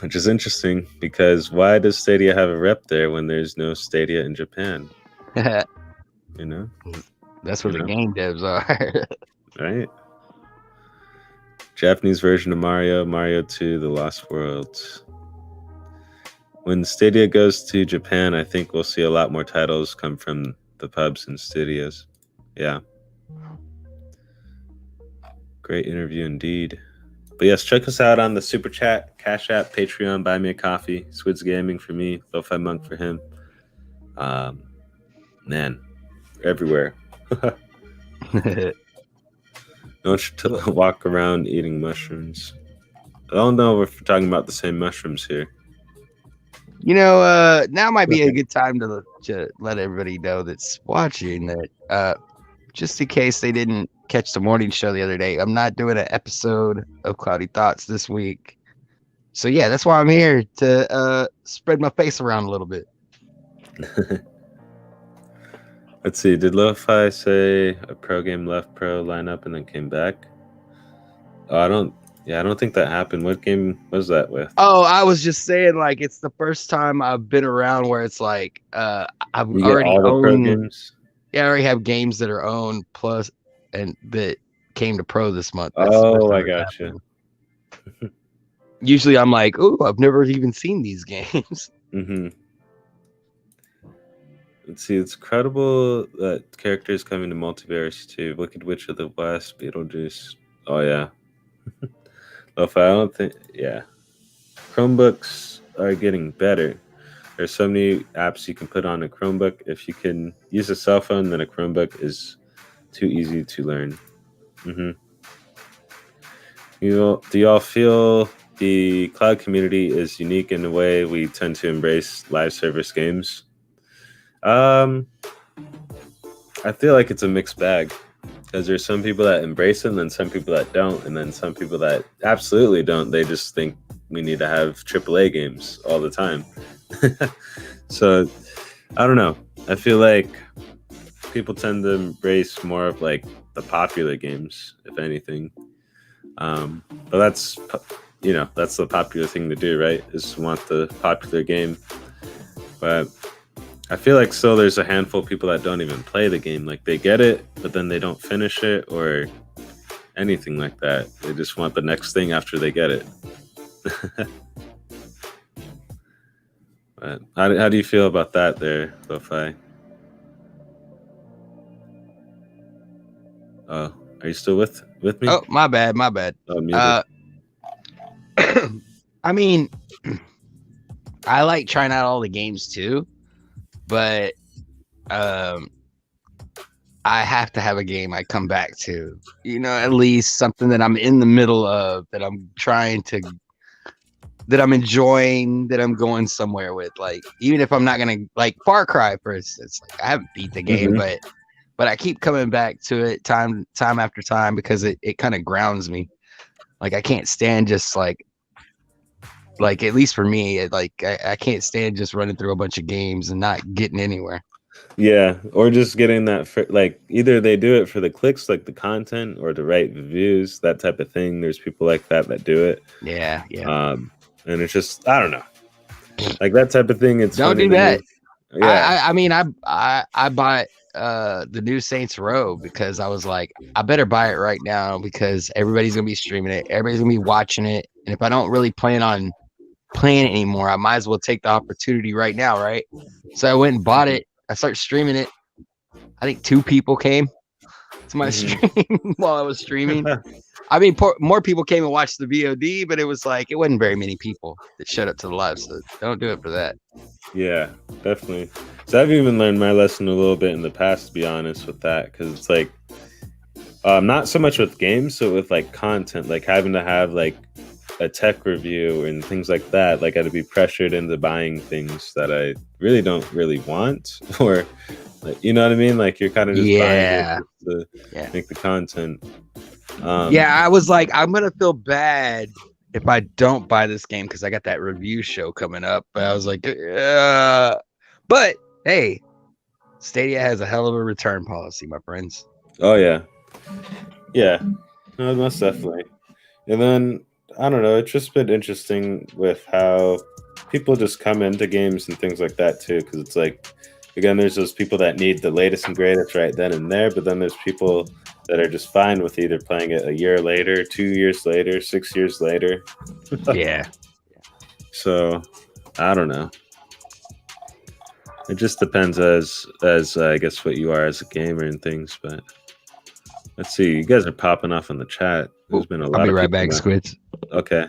Which is interesting because why does Stadia have a rep there when there's no Stadia in Japan? You know, that's where the game devs are, right? Japanese version of Mario 2, The Lost World. When Stadia goes to Japan, I think we'll see a lot more titles come from the pubs and studios. Yeah. Great interview indeed. But yes, check us out on the Super Chat, Cash App, Patreon, Buy Me a Coffee, SQUiDzzGAMING for me, Lo-Fi Monk for him. Man, everywhere. Don't walk around eating mushrooms. I don't know if we're talking about the same mushrooms here. You know, now might be a good time to let everybody know that's watching that just in case they didn't catch the morning show the other day, I'm not doing an episode of Cloudy Thoughts this week. So yeah, that's why I'm here to spread my face around a little bit. Let's see. Did Lo-Fi say a pro game left pro lineup and then came back? Oh, I don't think that happened. What game was that with? Oh, I was just saying, like, it's the first time I've been around where it's like I've already owned games. Yeah, I already have games that are owned plus and that came to pro this month. That's I got you. Usually I'm like, oh, I've never even seen these games. Let's see. It's incredible that characters coming to multiverse too. Wicked Witch of the West, Beetlejuice. Oh yeah. If I don't think, yeah, Chromebooks are getting better. There's so many apps you can put on a Chromebook. If you can use a cell phone, then a Chromebook is too easy to learn. Mm-hmm. Do y'all feel the cloud community is unique in the way we tend to embrace live service games? I feel like it's a mixed bag because there's some people that embrace it and then some people that don't, and then some people that absolutely don't. They just think we need to have AAA games all the time. So I don't know. I feel like people tend to embrace more of like the popular games, if anything. But that's that's the popular thing to do, right? Is want the popular game. But I feel like still there's a handful of people that don't even play the game. Like they get it, but then they don't finish it or anything like that. They just want the next thing after they get it. But how do you feel about that there, Lo-Fi? Oh, are you still with me? Oh, my bad. Oh, I mean, I like trying out all the games too, but I have to have a game I come back to. At least something that I'm in the middle of, that I'm trying to, that I'm enjoying, that I'm going somewhere with. Like, even if I'm not gonna, like Far Cry, for instance, like I haven't beat the game, but I keep coming back to it time after time because it kind of grounds me. Like I can't stand just like at least for me, I can't stand just running through a bunch of games and not getting anywhere. Yeah, or just getting that like either they do it for the clicks, like the content, or to write reviews, that type of thing. There's people like that do it. Yeah. And it's just, I don't know, like that type of thing. It's don't do that. Yeah, I mean, I bought the new Saints Row because I was like, I better buy it right now because everybody's gonna be streaming it, everybody's gonna be watching it, and if I don't really plan on playing it anymore, I might as well take the opportunity right now, right? So I went and bought it. I started streaming it. I think 2 people came to my stream while I was streaming. I mean, more people came and watched the VOD, but it wasn't very many people that showed up to the live, so don't do it for that. Yeah, definitely. So I've even learned my lesson a little bit in the past, to be honest with that, because it's like not so much with games, but with like content, like having to have like a tech review and things like that. Like I had to be pressured into buying things that I really don't really want, or like, you know what I mean? Like you're kind of just buying it to make the content. I was like, I'm gonna feel bad if I don't buy this game because I got that review show coming up. But I was like, but hey, Stadia has a hell of a return policy, my friends. Oh yeah, no, most definitely. And then I don't know, it's just been interesting with how people just come into games and things like that too, because it's like, again, there's those people that need the latest and greatest right then and there, but then there's people that are just fine with either playing it a year later, 2 years later, 6 years later. Yeah. So I don't know. It just depends as I guess what you are as a gamer and things. But let's see, you guys are popping off in the chat. There's been a lot. I'll be right back, SQUiDzzz. Okay.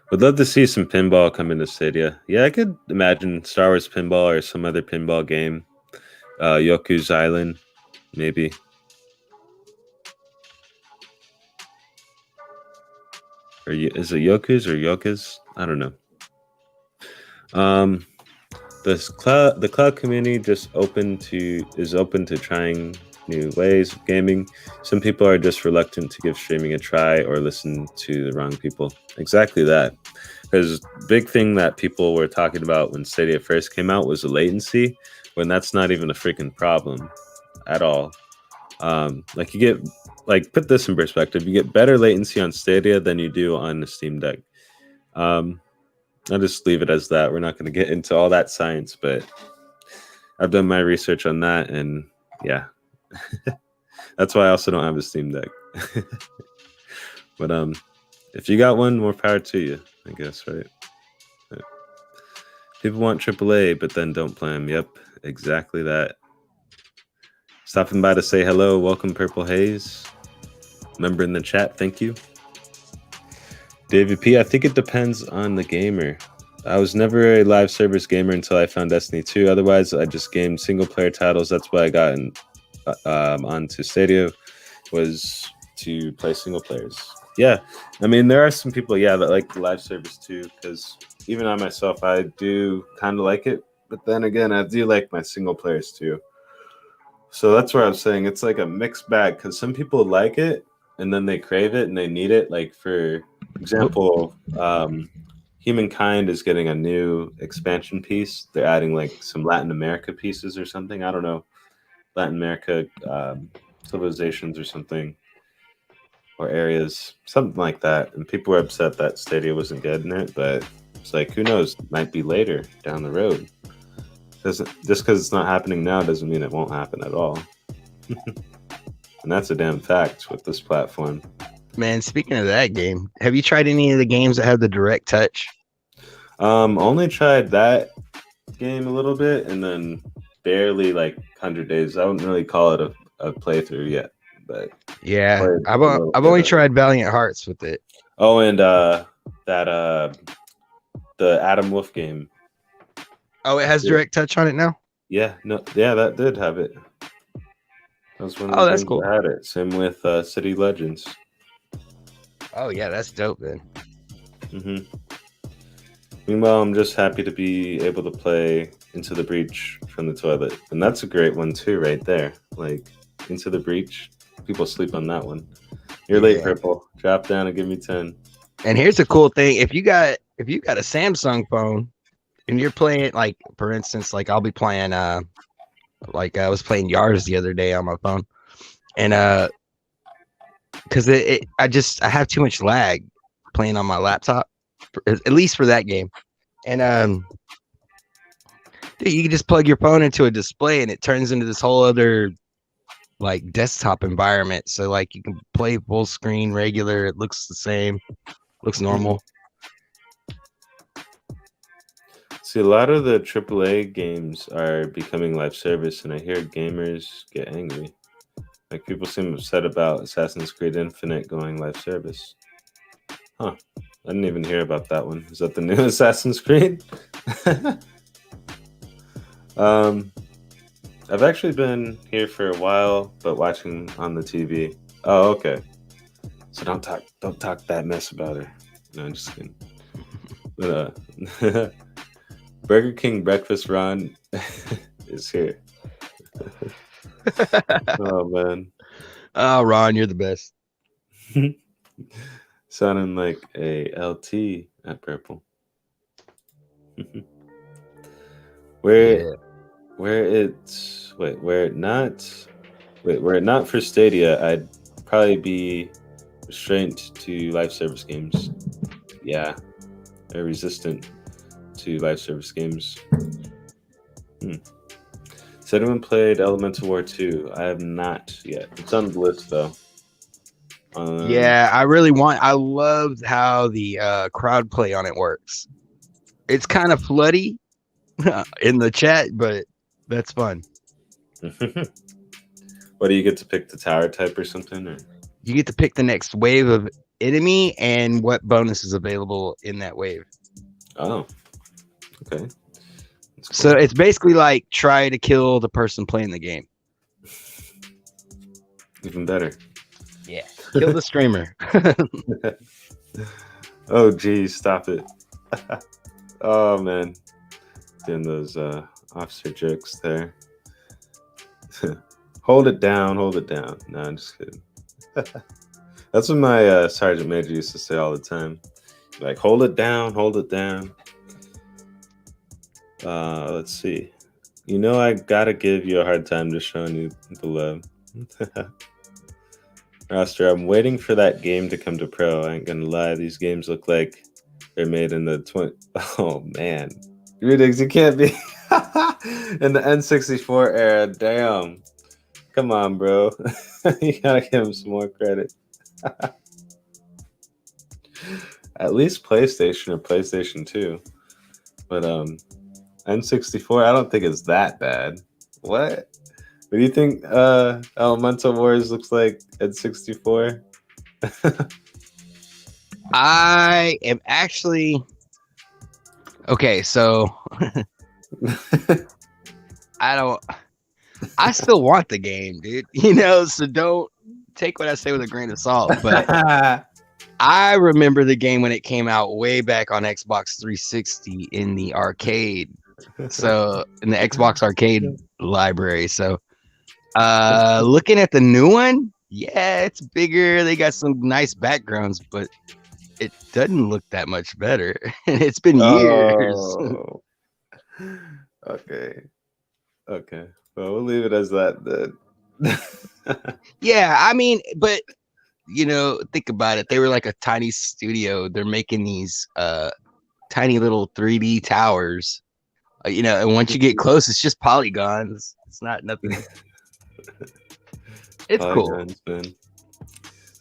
Would love to see some pinball come into Stadia. Yeah, I could imagine Star Wars pinball or some other pinball game. Yoku's Island, maybe. Or is it Yoku's or Yoka's? I don't know. The cloud community is open to trying new ways of gaming. Some people are just reluctant to give streaming a try or listen to the wrong people. Exactly that. Because big thing that people were talking about when Stadia first came out was the latency, when that's not even a freaking problem at all. Like you get, like, put this in perspective, you get better latency on Stadia than you do on the Steam Deck. I'll just leave it as that. We're not going to get into all that science, but I've done my research on that, and yeah. That's why I also don't have a Steam Deck. But if you got one, more power to you, I guess, right? Yeah. People want AAA, but then don't play them. Yep, exactly that. Stopping by to say hello. Welcome, Purple Haze. Member in the chat, thank you. David P, I think it depends on the gamer. I was never a live service gamer until I found Destiny 2. Otherwise, I just gamed single player titles. That's why I got onto Stadia, was to play single players. Yeah, I mean, there are some people, that like the live service too, because even I myself, I do kind of like it. But then again, I do like my single players too. So that's where I'm saying it's like a mixed bag, because some people like it and then they crave it and they need it. Like, for example, Humankind is getting a new expansion piece. They're adding like some Latin America pieces or something. I don't know. Latin America civilizations or something, or areas, something like that. And people were upset that Stadia wasn't getting it, but it's like, who knows? It might be later down the road. Just because it's not happening now doesn't mean it won't happen at all. And that's a damn fact with this platform. Man, speaking of that game, have you tried any of the games that have the direct touch? Only tried that game a little bit, and then barely like 100 days. I wouldn't really call it a playthrough yet, but yeah, I've only tried Valiant Hearts with it. Oh, and the Adam Wolf game. Oh, it has direct touch on it now? Yeah, that did have it. That was one of the that's cool. That had it. Same with City Legends. Oh yeah, that's dope then. Meanwhile, I'm just happy to be able to play Into the Breach from the toilet, and that's a great one too, right there. Like, Into the Breach, people sleep on that one. You're late, Purple. Drop down and give me 10. And here's a cool thing: if you got a Samsung phone and you're playing, like, for instance, like I'll be playing like I was playing Yards the other day on my phone, and because I have too much lag playing on my laptop, at least for that game. And dude, you can just plug your phone into a display and it turns into this whole other like desktop environment. So like you can play full screen regular, it looks the same, looks normal. See, a lot of the AAA games are becoming live service, and I hear gamers get angry. Like, people seem upset about Assassin's Creed Infinite going live service. Huh. I didn't even hear about that one. Is that the new Assassin's Creed? I've actually been here for a while, but watching on the TV. Oh, okay. So don't talk that mess about her. No, I'm just kidding. But Burger King breakfast Ron is here. Oh man. Oh, Ron, you're the best. Sounding like a LT at Purple. Were it not for Stadia, I'd probably be restrained to live service games. Yeah, they're resistant to live service games. Has anyone played Elemental War 2? I have not yet. It's on the list though. Yeah, I love how the crowd play on it works. It's kind of floody in the chat, but that's fun. What do you get to pick, the tower type or something? Or? You get to pick the next wave of enemy and what bonus is available in that wave. Oh, okay. Cool. So it's basically like try to kill the person playing the game. Even better. Yeah. Kill the streamer. Oh, geez, stop it. Oh, man. Doing those officer jokes there. Hold it down. No, I'm just kidding. That's what my Sergeant Major used to say all the time. Like, hold it down. Let's see. You know, I gotta give you a hard time just showing you the love. Roster, I'm waiting for that game to come to pro. I ain't gonna lie, these games look like they're made in the 20. Oh man, GUEzzzT, you can't be in the N64 era. Damn, come on, bro. You gotta give him some more credit. At least PlayStation or PlayStation 2. But N64. I don't think it's that bad. What? What do you think? Elemental Wars looks like N64. I am actually okay. So I still want the game, dude. You know, so don't take what I say with a grain of salt. But I remember the game when it came out way back on Xbox 360 in the arcade. So in the Xbox arcade library. So looking at the new one, yeah, it's bigger. They got some nice backgrounds, but it doesn't look that much better. And it's been years. Oh. Okay. Okay. Well, we'll leave it as that then. Yeah, I mean, but you know, think about it. They were like a tiny studio. They're making these tiny little 3D towers. You know, and once you get close, it's just polygons. It's not nothing. It's polygons, cool.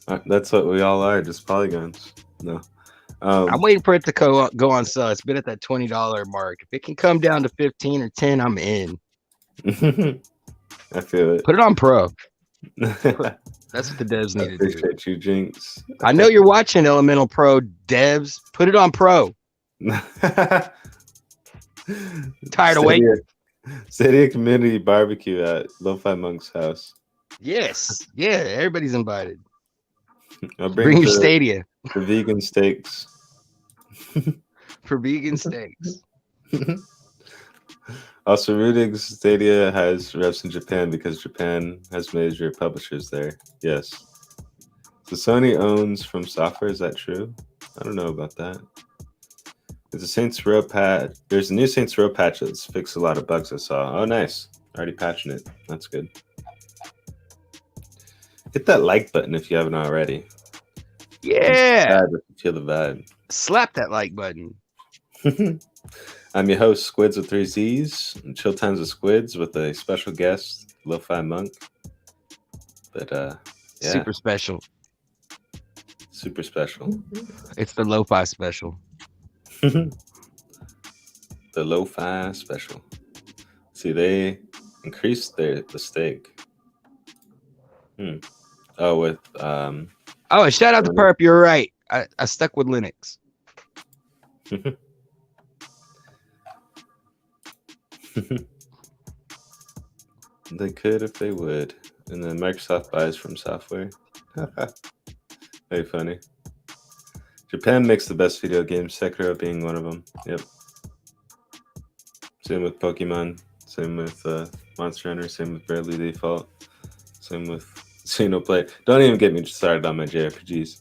Man. That's what we all are, just polygons. No. I'm waiting for it to go on sale. It's been at that $20 mark. If it can come down to 15 or 10, I'm in. I feel it. Put it on Pro. That's what the devs need to do. Appreciate you, Jinx. I know you're watching Elemental Pro devs. Put it on Pro. Tired of waiting. Stadia community barbecue at Lo-Fi Monk's house. Yes. Yeah, everybody's invited. I'll bring your Stadia. For vegan steaks. For vegan steaks. Also, Rudig's Stadia has reps in Japan because Japan has major publishers there. Yes. So Sony owns From Software. Is that true? I don't know about that. There's a Saints Row patch. There's a new Saints Row patch that's fixed a lot of bugs I saw. Oh, nice. Already patching it. That's good. Hit that like button if you haven't already. Yeah. Feel the vibe. Slap that like button. I'm your host, SQUiDzzz with 3 Z's, and Chill Times with SQUiDzzz with a special guest, Lo-Fi Monk. But yeah. Super special. Super special. It's the Lo-Fi special. The Lo-Fi special. See, they increased the stake. Oh, with oh, shout out to Perp. You're right. I stuck with Linux. They could if they would. And then Microsoft buys From Software. Very funny. Japan makes the best video games, Sekiro being one of them. Yep. Same with Pokemon. Same with Monster Hunter. Same with Bravely Default. Same with Xenoblade. Don't even get me started on my JRPGs.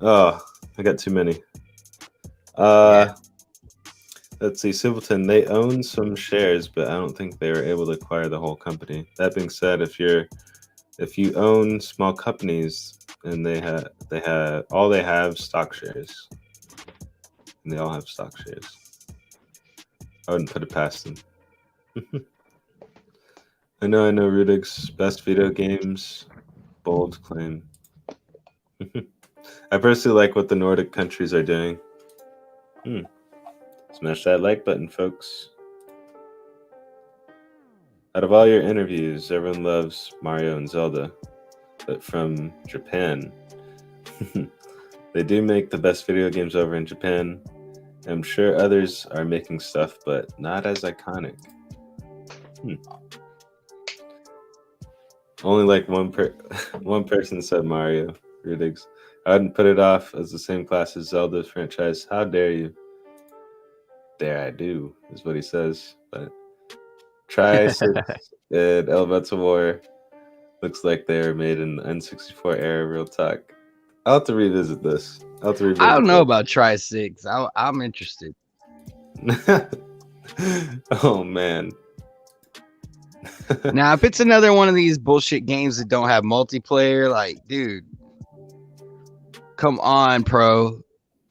Oh, I got too many. Yeah. Let's see, Simpleton, they own some shares, but I don't think they were able to acquire the whole company. That being said, if you own small companies and they have stock shares. And they all have stock shares. I wouldn't put it past them. I know Rudig's best video games. Bold claim. I personally like what the Nordic countries are doing. Smash that like button, folks. Out of all your interviews, everyone loves Mario and Zelda. But from Japan, they do make the best video games over in Japan. I'm sure others are making stuff, but not as iconic. Only like one person said Mario. Rudig's. I wouldn't put it off as the same class as Zelda's franchise. How dare you? Dare I do, is what he says. But TAGzzz and Elemental War looks like they were made in the N64 era. Real talk. I'll have to revisit this. I don't know about TAGzzz. I'm interested. Oh man. Now, if it's another one of these bullshit games that don't have multiplayer, like, dude, come on, Pro.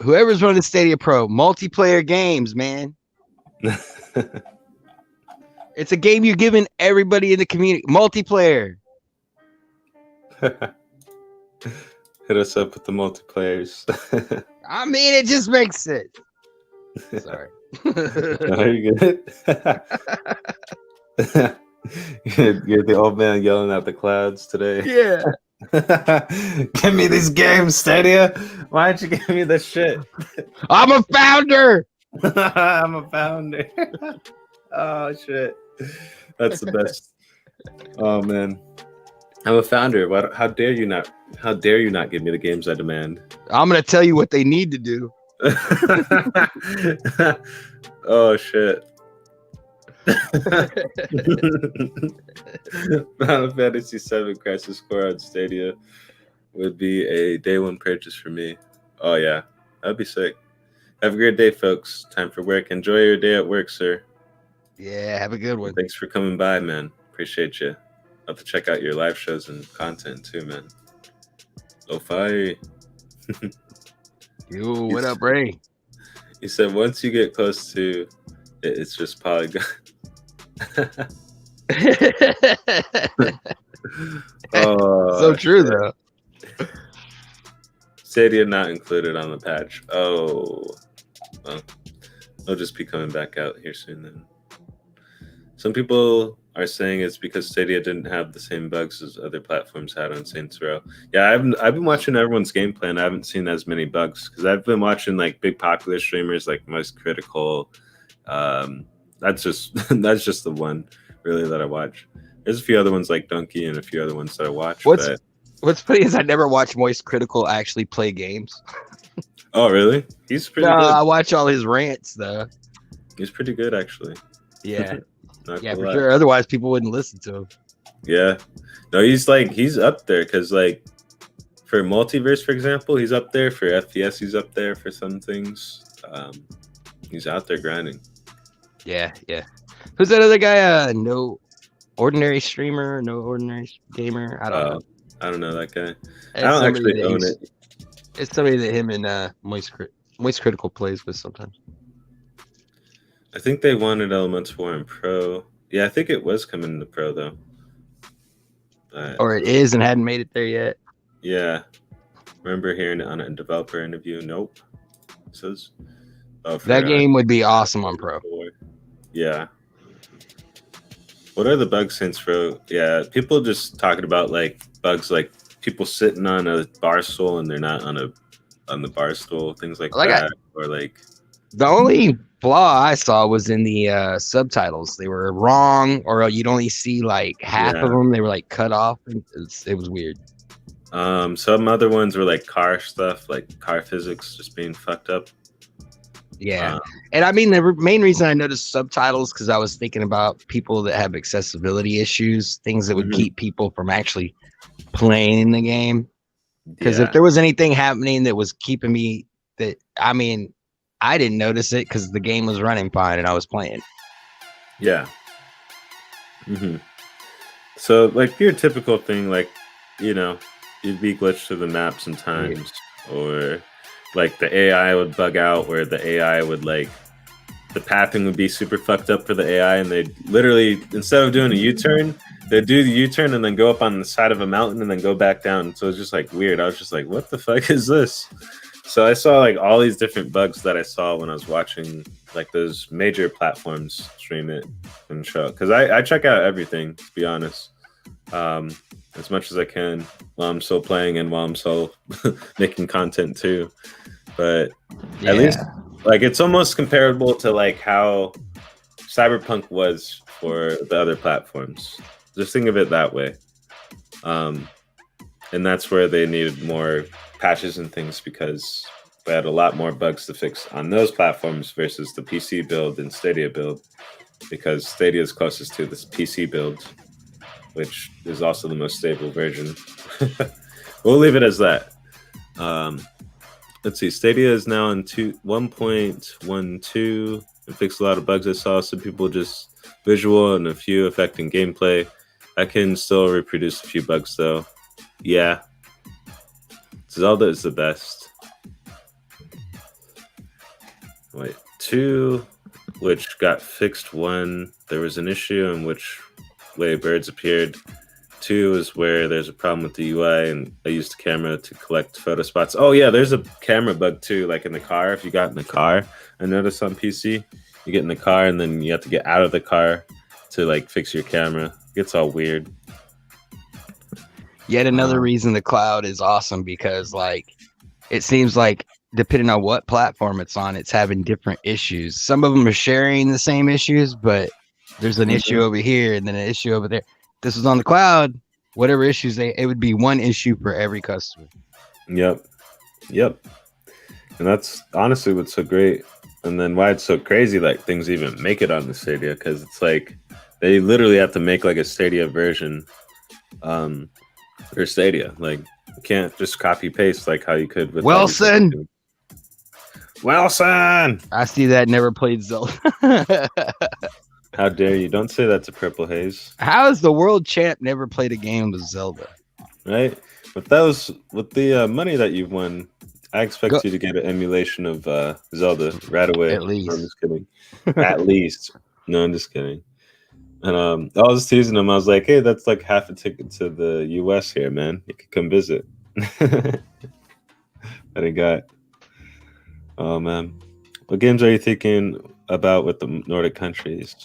Whoever's running Stadia Pro, multiplayer games, man. It's a game you're giving everybody in the community. Multiplayer. Hit us up with the multiplayers. I mean, it just makes sense. Sorry. Are you good? You're the old man yelling at the clouds today. Yeah. Give me these games, Stadia. Why don't you give me this shit? I'm a founder. I'm a founder. Oh shit. That's the best. Oh man. I'm a founder. How dare you not? How dare you not give me the games I demand? I'm gonna tell you what they need to do. Oh shit. Final Fantasy VII Crisis Core on Stadia would be a day one purchase for me. Oh yeah, that'd be sick. Have a great day, folks. Time for work. Enjoy your day at work, sir. Yeah, have a good one. Thanks for coming by, man. Appreciate you. I'll have to check out your live shows and content too, man. Lo-fi. Yo, what up, Ray? He said once you get close to it, it's just polygon. So true though. Stadia not included on the patch. Oh, well, they'll just be coming back out here soon then. Some people are saying it's because Stadia didn't have the same bugs as other platforms had on Saints Row. Yeah, I've been watching everyone's gameplay and I haven't seen as many bugs because I've been watching like big popular streamers like Most Critical. That's just the one really that I watch. There's a few other ones like Donkey and a few other ones that I watch. What's funny is I never watched Moist Critical actually play games. Oh really? He's pretty good. I watch all his rants though. He's pretty good actually. Yeah. Yeah, for lie. sure. Otherwise people wouldn't listen to him. Yeah. No, he's up there because like for Multiverse, for example, he's up there. For FPS, he's up there for some things. He's out there grinding. Yeah. Who's that other guy? No Ordinary Streamer, No Ordinary Gamer. I don't know. I don't know that guy. It's I don't actually own it. It's somebody that him and Moist Critical plays with sometimes. I think they wanted Elements 4 in Pro. Yeah, I think it was coming to Pro though. Or it is and hadn't made it there yet. Yeah. Remember hearing it on a developer interview? Nope. It says that game would be awesome on Pro. Yeah. What are the bugs since Pro? Yeah, people just talking about like bugs like people sitting on a bar stool and they're not on the bar stool, things like that. Or like the only flaw I saw was in the subtitles. They were wrong, or you'd only see like half of them. They were like cut off. And it was weird. Some other ones were like car stuff, like car physics just being fucked up. Yeah. And I mean, the main reason I noticed subtitles because I was thinking about people that have accessibility issues, things that would keep people from actually playing the game. Because if there was anything happening that was keeping me, I didn't notice it because the game was running fine and I was playing. Yeah. So like your typical thing, like, you know, you'd be glitched through the map sometimes, or like the AI would bug out where the AI would like, the pathing would be super fucked up for the AI and they'd literally, instead of doing a U-turn, they'd do the U-turn and then go up on the side of a mountain and then go back down. So it's just like weird. I was just like, what the fuck is this? So I saw like all these different bugs that I saw when I was watching like those major platforms stream it and show. Because I check out everything, to be honest, as much as I can while I'm still playing and while I'm still making content too. But at least like it's almost comparable to like how Cyberpunk was for the other platforms. Just think of it that way. And that's where they needed more patches and things because they had a lot more bugs to fix on those platforms versus the PC build and Stadia build, because Stadia is closest to this PC build, which is also the most stable version. We'll leave it as that. Let's see. Stadia is now in 1.12 and fixed a lot of bugs I saw. Some people just visual and a few affecting gameplay. I can still reproduce a few bugs though. Yeah. Zelda is the best. Wait, 2, which got fixed 1. There was an issue in which way birds appeared. 2 is where there's a problem with the UI, and I used the camera to collect photo spots. Oh yeah, there's a camera bug too, like in the car. If you got in the car, I noticed on PC, you get in the car and then you have to get out of the car to like fix your camera. It gets all weird. Yet another reason the cloud is awesome, because like it seems like depending on what platform it's on, it's having different issues. Some of them are sharing the same issues, but there's an issue over here and then an issue over there. This was on the cloud, whatever issues it would be one issue for every customer. Yep. And that's honestly what's so great. And then why it's so crazy, like things even make it on the Stadia, because it's like they literally have to make like a Stadia version for Stadia. Like you can't just copy paste like how you could with Wilson. I see that. Never played Zelda. How dare you? Don't say that to Purple Haze. How is the world champ never played a game with Zelda? Right? But that was with the money that you've won. I expect you to get an emulation of Zelda right away. At least. No, I'm just kidding. At least. No, I'm just kidding. And I was teasing him. I was like, hey, that's like half a ticket to the US here, man. You could come visit. That he got. Oh, man. What games are you thinking about with the Nordic countries?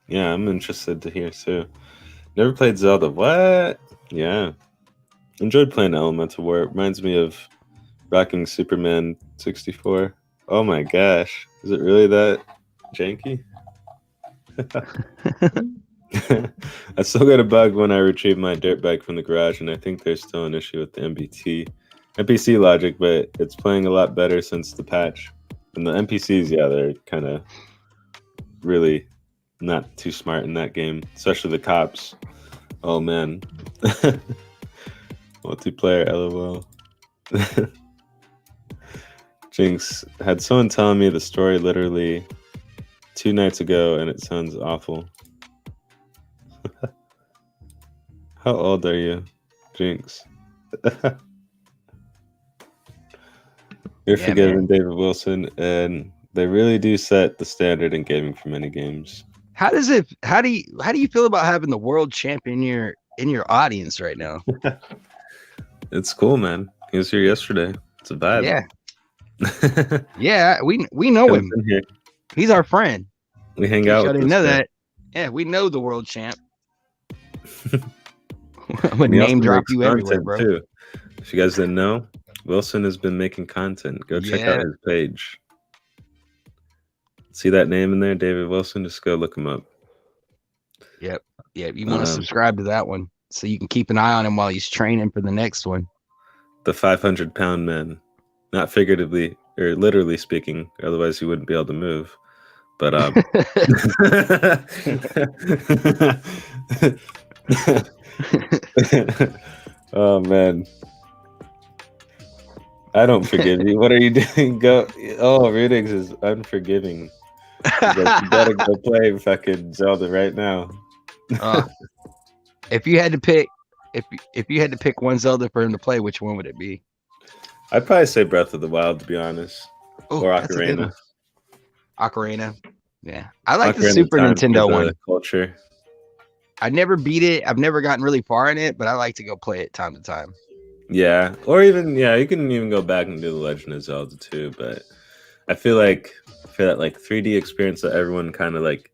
Yeah, I'm interested to hear too. Never played Zelda. What? Yeah. Enjoyed playing Elemental War. It reminds me of rocking Superman 64. Oh my gosh. Is it really that janky? I still got a bug when I retrieved my dirt bike from the garage, and I think there's still an issue with the NPC logic, but it's playing a lot better since the patch. And the NPCs, yeah, they're kind of really not too smart in that game, especially the cops. Oh man. Multiplayer, LOL. Jinx, had someone telling me the story literally 2 nights ago, and it sounds awful. How old are you, Jinx? You're forgiven, man. David Wilson, and they really do set the standard in gaming for many games. How do you feel about having the world champ in your audience right now? It's cool, man. He was here yesterday. It's a vibe. Yeah. Yeah, we know him. He's our friend. We hang out. I didn't know that. Yeah, we know the world champ. I'm gonna name drop you everywhere, bro. Too. If you guys didn't know, Wilson has been making content. Go check out his page. See that name in there, David Wilson? Just go look him up. Yep. You want to subscribe to that one so you can keep an eye on him while he's training for the next one. The 500-pound man, not figuratively or literally speaking, otherwise he wouldn't be able to move. But oh man, I don't forgive you. What are you doing? Go. Oh, WEDNEzzzDAzzzE is unforgiving. You gotta go play fucking Zelda right now. If you had to pick, if you had to pick one Zelda for him to play, which one would it be? I'd probably say Breath of the Wild, to be honest. Or Ocarina. Ocarina. Yeah, I like the Super Nintendo one. Culture. I never beat it. I've never gotten really far in it, but I like to go play it time to time. Yeah, or even you can even go back and do the Legend of Zelda too. But I feel like for that like 3D experience that everyone kind of like,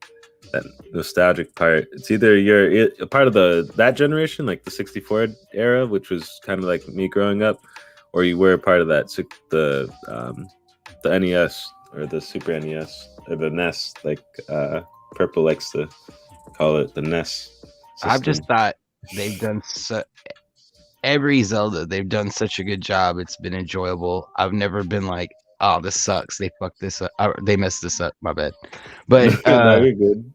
that nostalgic part. It's either you're a part of that generation, like the 64 era, which was kind of like me growing up, or you were a part of that the NES or the Super NES or the NES, like Purple likes to call it, the NES system. I've just thought they've done every Zelda, they've done such a good job. It's been enjoyable. I've never been like, oh, this sucks, they fucked this up, they messed this up, my bad. But no, you're good.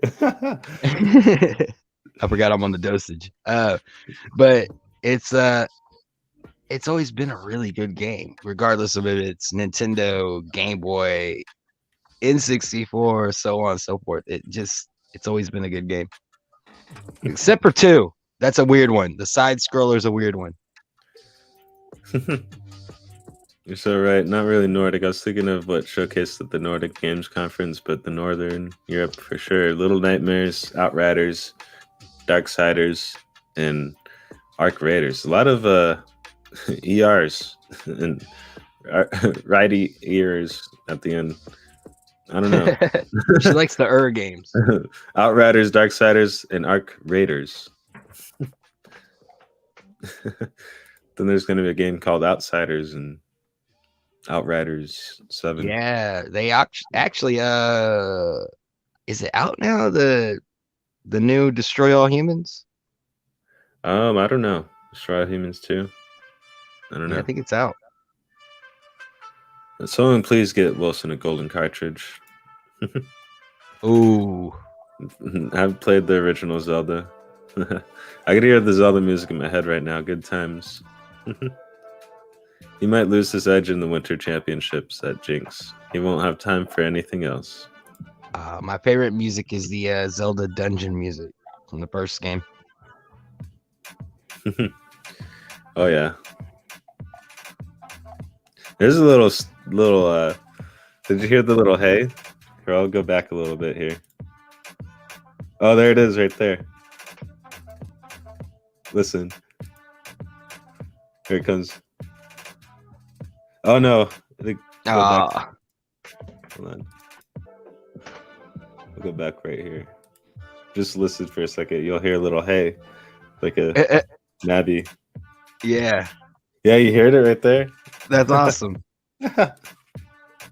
I forgot I'm on the dosage. But it's always been a really good game, regardless of if it's Nintendo, Game Boy, N64, so on and so forth. It's always been a good game, except for 2. That's a weird one. The side scroller's a weird one. You're so right. Not really Nordic. I was thinking of what showcased at the Nordic Games Conference, but the Northern Europe for sure. Little Nightmares, Outriders, Darksiders, and Arc Raiders. A lot of ERs and righty ears at the end. I don't know. She likes the games. Outriders, Darksiders, and Arc Raiders. Then there's going to be a game called Outsiders and Outriders 7. Yeah, they actually is it out now, the new Destroy All Humans? I don't know. Destroy All Humans 2. I don't know. Yeah, I think it's out. Someone please get Wilson a golden cartridge. Ooh. I've played the original Zelda. I could hear the Zelda music in my head right now. Good times. He might lose his edge in the Winter Championships at Jinx. He won't have time for anything else. My favorite music is the Zelda dungeon music from the first game. Oh yeah. There's a little. Did you hear the little hey? Here, I'll go back a little bit here. Oh, there it is, right there. Listen. Here it comes. Oh no. Hold on. I'll go back right here. Just listen for a second. You'll hear a little hey, like a nabby. Yeah. Yeah, you heard it right there. That's awesome.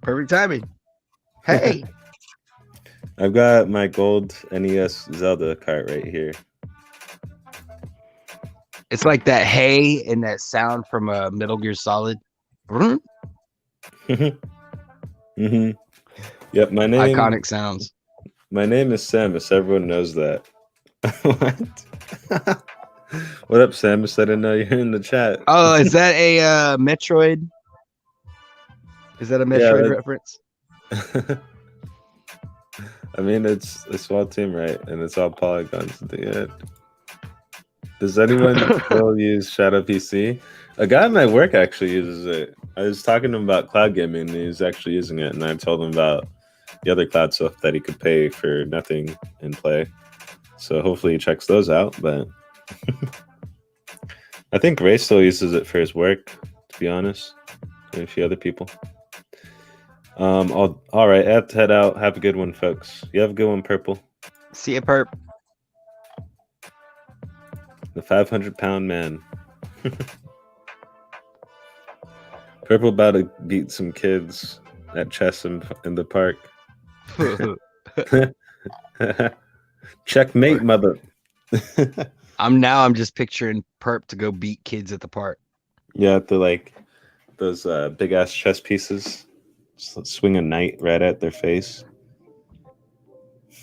Perfect timing. Hey. I've got my gold NES Zelda cart right here. It's like that hey and that sound from Metal Gear Solid. Yep, my name. Iconic sounds. My name is Samus. Everyone knows that. What? What up, Samus? I didn't know you're in the chat. Oh, is that a Metroid? Is that a Metroid reference? I mean, it's a SWAT team, right? And it's all polygons at the end. Does anyone still use Shadow PC? A guy at my work actually uses it. I was talking to him about cloud gaming, and he's actually using it. And I told him about the other cloud stuff that he could pay for nothing and play. So hopefully he checks those out. But I think Ray still uses it for his work, to be honest, and a few other people. All right, I have to head out. Have a good one, folks. You have a good one, Purple. See ya, Perp. The 500-pound man. Purple about to beat some kids at chess in the park. Checkmate, mother. I'm just picturing Perp to go beat kids at the park. Yeah, the like those big ass chess pieces. Swing a knight right at their face.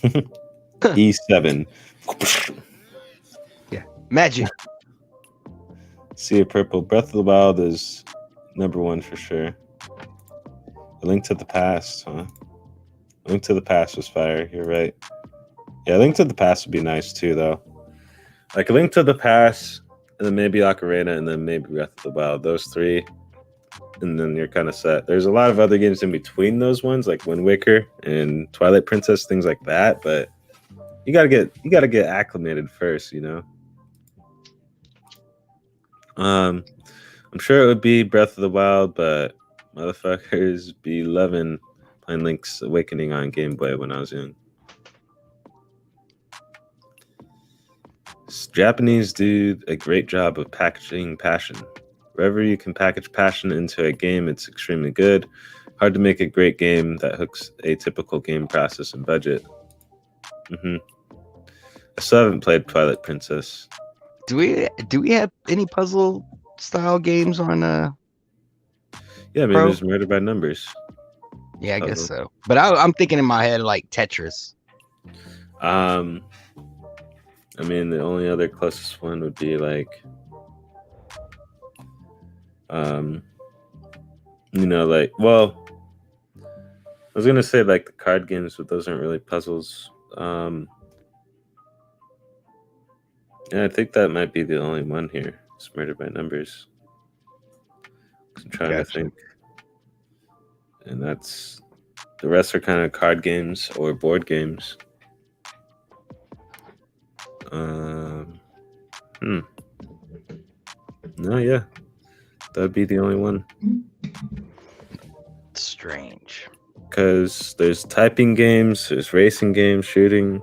E7. Yeah, magic. See a Purple. Breath of the Wild is #1 for sure. A Link to the Past, huh? Link to the Past was fire. You're right. Yeah, Link to the Past would be nice too, though. Like a Link to the Past, and then maybe Ocarina, and then maybe Breath of the Wild. Those three, and then you're kind of set. There's a lot of other games in between those ones, like Wind Waker and Twilight Princess, things like that. But you gotta get acclimated first, you know. I'm sure it would be Breath of the Wild, but motherfuckers be loving playing Link's Awakening on Game Boy when I was young. Japanese do a great job of packaging passion. Wherever you can package passion into a game, it's extremely good. Hard to make a great game that hooks a typical game process and budget. I still haven't played Twilight Princess. Do we have any puzzle style games on Yeah, maybe there's Murder by Numbers. Yeah, I guess so. But I'm thinking in my head like Tetris. I mean, the only other closest one would be like, you know, like, well, I was gonna say like the card games, but those aren't really puzzles. Yeah, I think that might be the only one here. It's Murder by Numbers. I'm trying to think, and that's the rest are kind of card games or board games. No, yeah. That'd be the only one. Strange. Because there's typing games, there's racing games, shooting.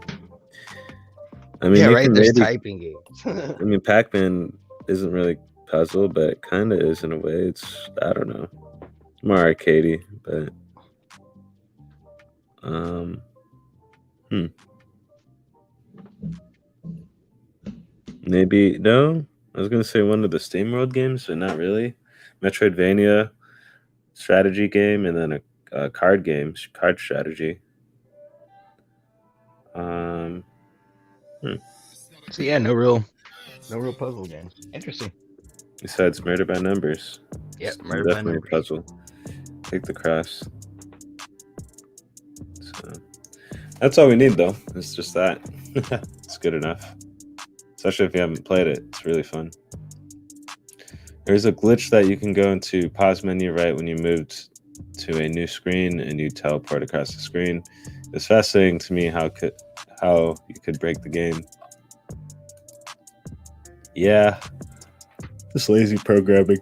I mean, yeah, you right. can There's maybe, typing games. I mean, Pac-Man isn't really puzzle, but it kind of is in a way. It's, I don't know, more arcadey, but maybe no. I was gonna say one of the SteamWorld games, but not really. Metroidvania strategy game, and then a card game, card strategy. So yeah, no real puzzle games. Interesting. Besides Murder by Numbers. Yeah, It's Murder by definitely Numbers. a puzzle. Take the cross. So that's all we need, though. It's just that. It's good enough. Especially if you haven't played it. It's really fun. There's a glitch that you can go into pause menu right when you moved to a new screen and you teleport across the screen. It's fascinating to me how you could break the game. Yeah. Just lazy programming.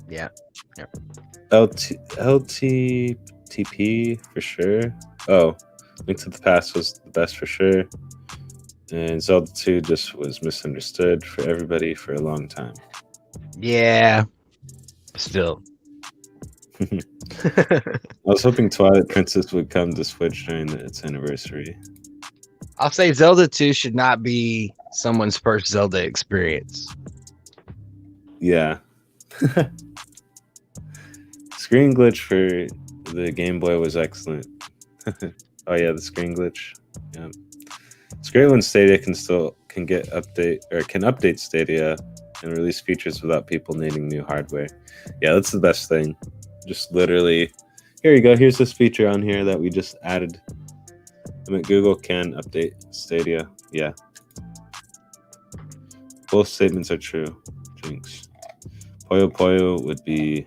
Yeah. LTTP for sure. Oh, Link to the Past was the best for sure. And Zelda 2 just was misunderstood for everybody for a long time. Yeah. Still. I was hoping Twilight Princess would come to Switch during its anniversary. I'll say Zelda 2 should not be someone's first Zelda experience. Yeah. Screen glitch for the Game Boy was excellent. Oh yeah, the screen glitch. Yeah. It's great when Stadia can update Stadia and release features without people needing new hardware. Yeah, that's the best thing. Just literally, here you go. Here's this feature on here that we just added. I mean, Google can update Stadia. Yeah. Both statements are true. Jinx. Puyo Puyo would be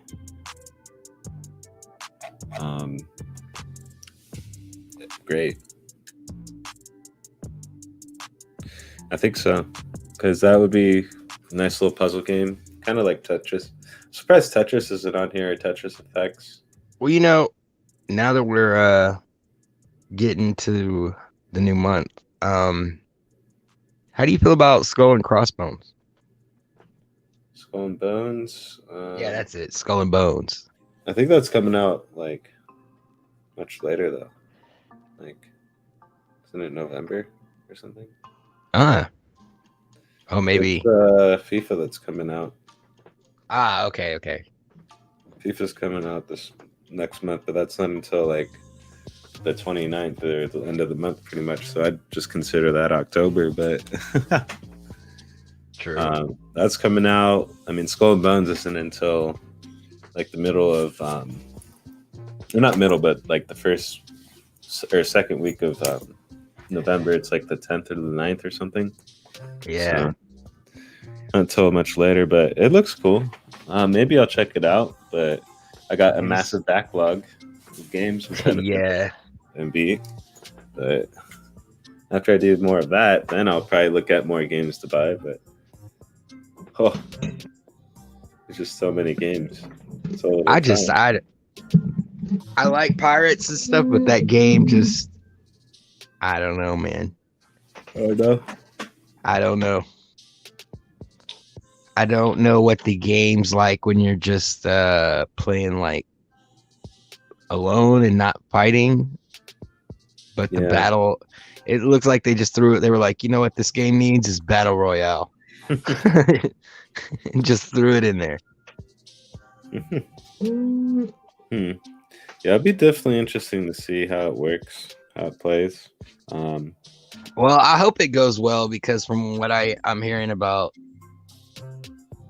great. I think so, because that would be a nice little puzzle game, kind of like Tetris. I'm surprised Tetris isn't on here, or Tetris Effects. Well, now that we're getting to the new month, how do you feel about Skull and Crossbones? Skull and Bones. Yeah, that's it. Skull and Bones. I think that's coming out like much later though. Like, isn't it November or something? Oh, maybe. It's, FIFA that's coming out. Okay. FIFA's coming out this next month, but that's not until like the 29th or the end of the month pretty much. So I'd just consider that October, but true. That's coming out. I mean, Skull and Bones isn't until like the middle of or not middle, but like the first or second week of November. It's like the 10th or the 9th or something. Yeah. So, not until much later, but it looks cool. Maybe I'll check it out, but I got a massive backlog of games. Yeah. And beat. But after I do more of that, then I'll probably look at more games to buy. But there's just so many games. I like pirates and stuff, but that game just, I don't know, man. Oh no. I don't know. I don't know what the game's like when you're just playing like alone and not fighting. But the battle, it looks like they just threw it. They were like, you know what this game needs is Battle Royale. And just threw it in there. Yeah, it'd be definitely interesting to see how it works, how it plays. Well, I hope it goes well, because from what I'm hearing about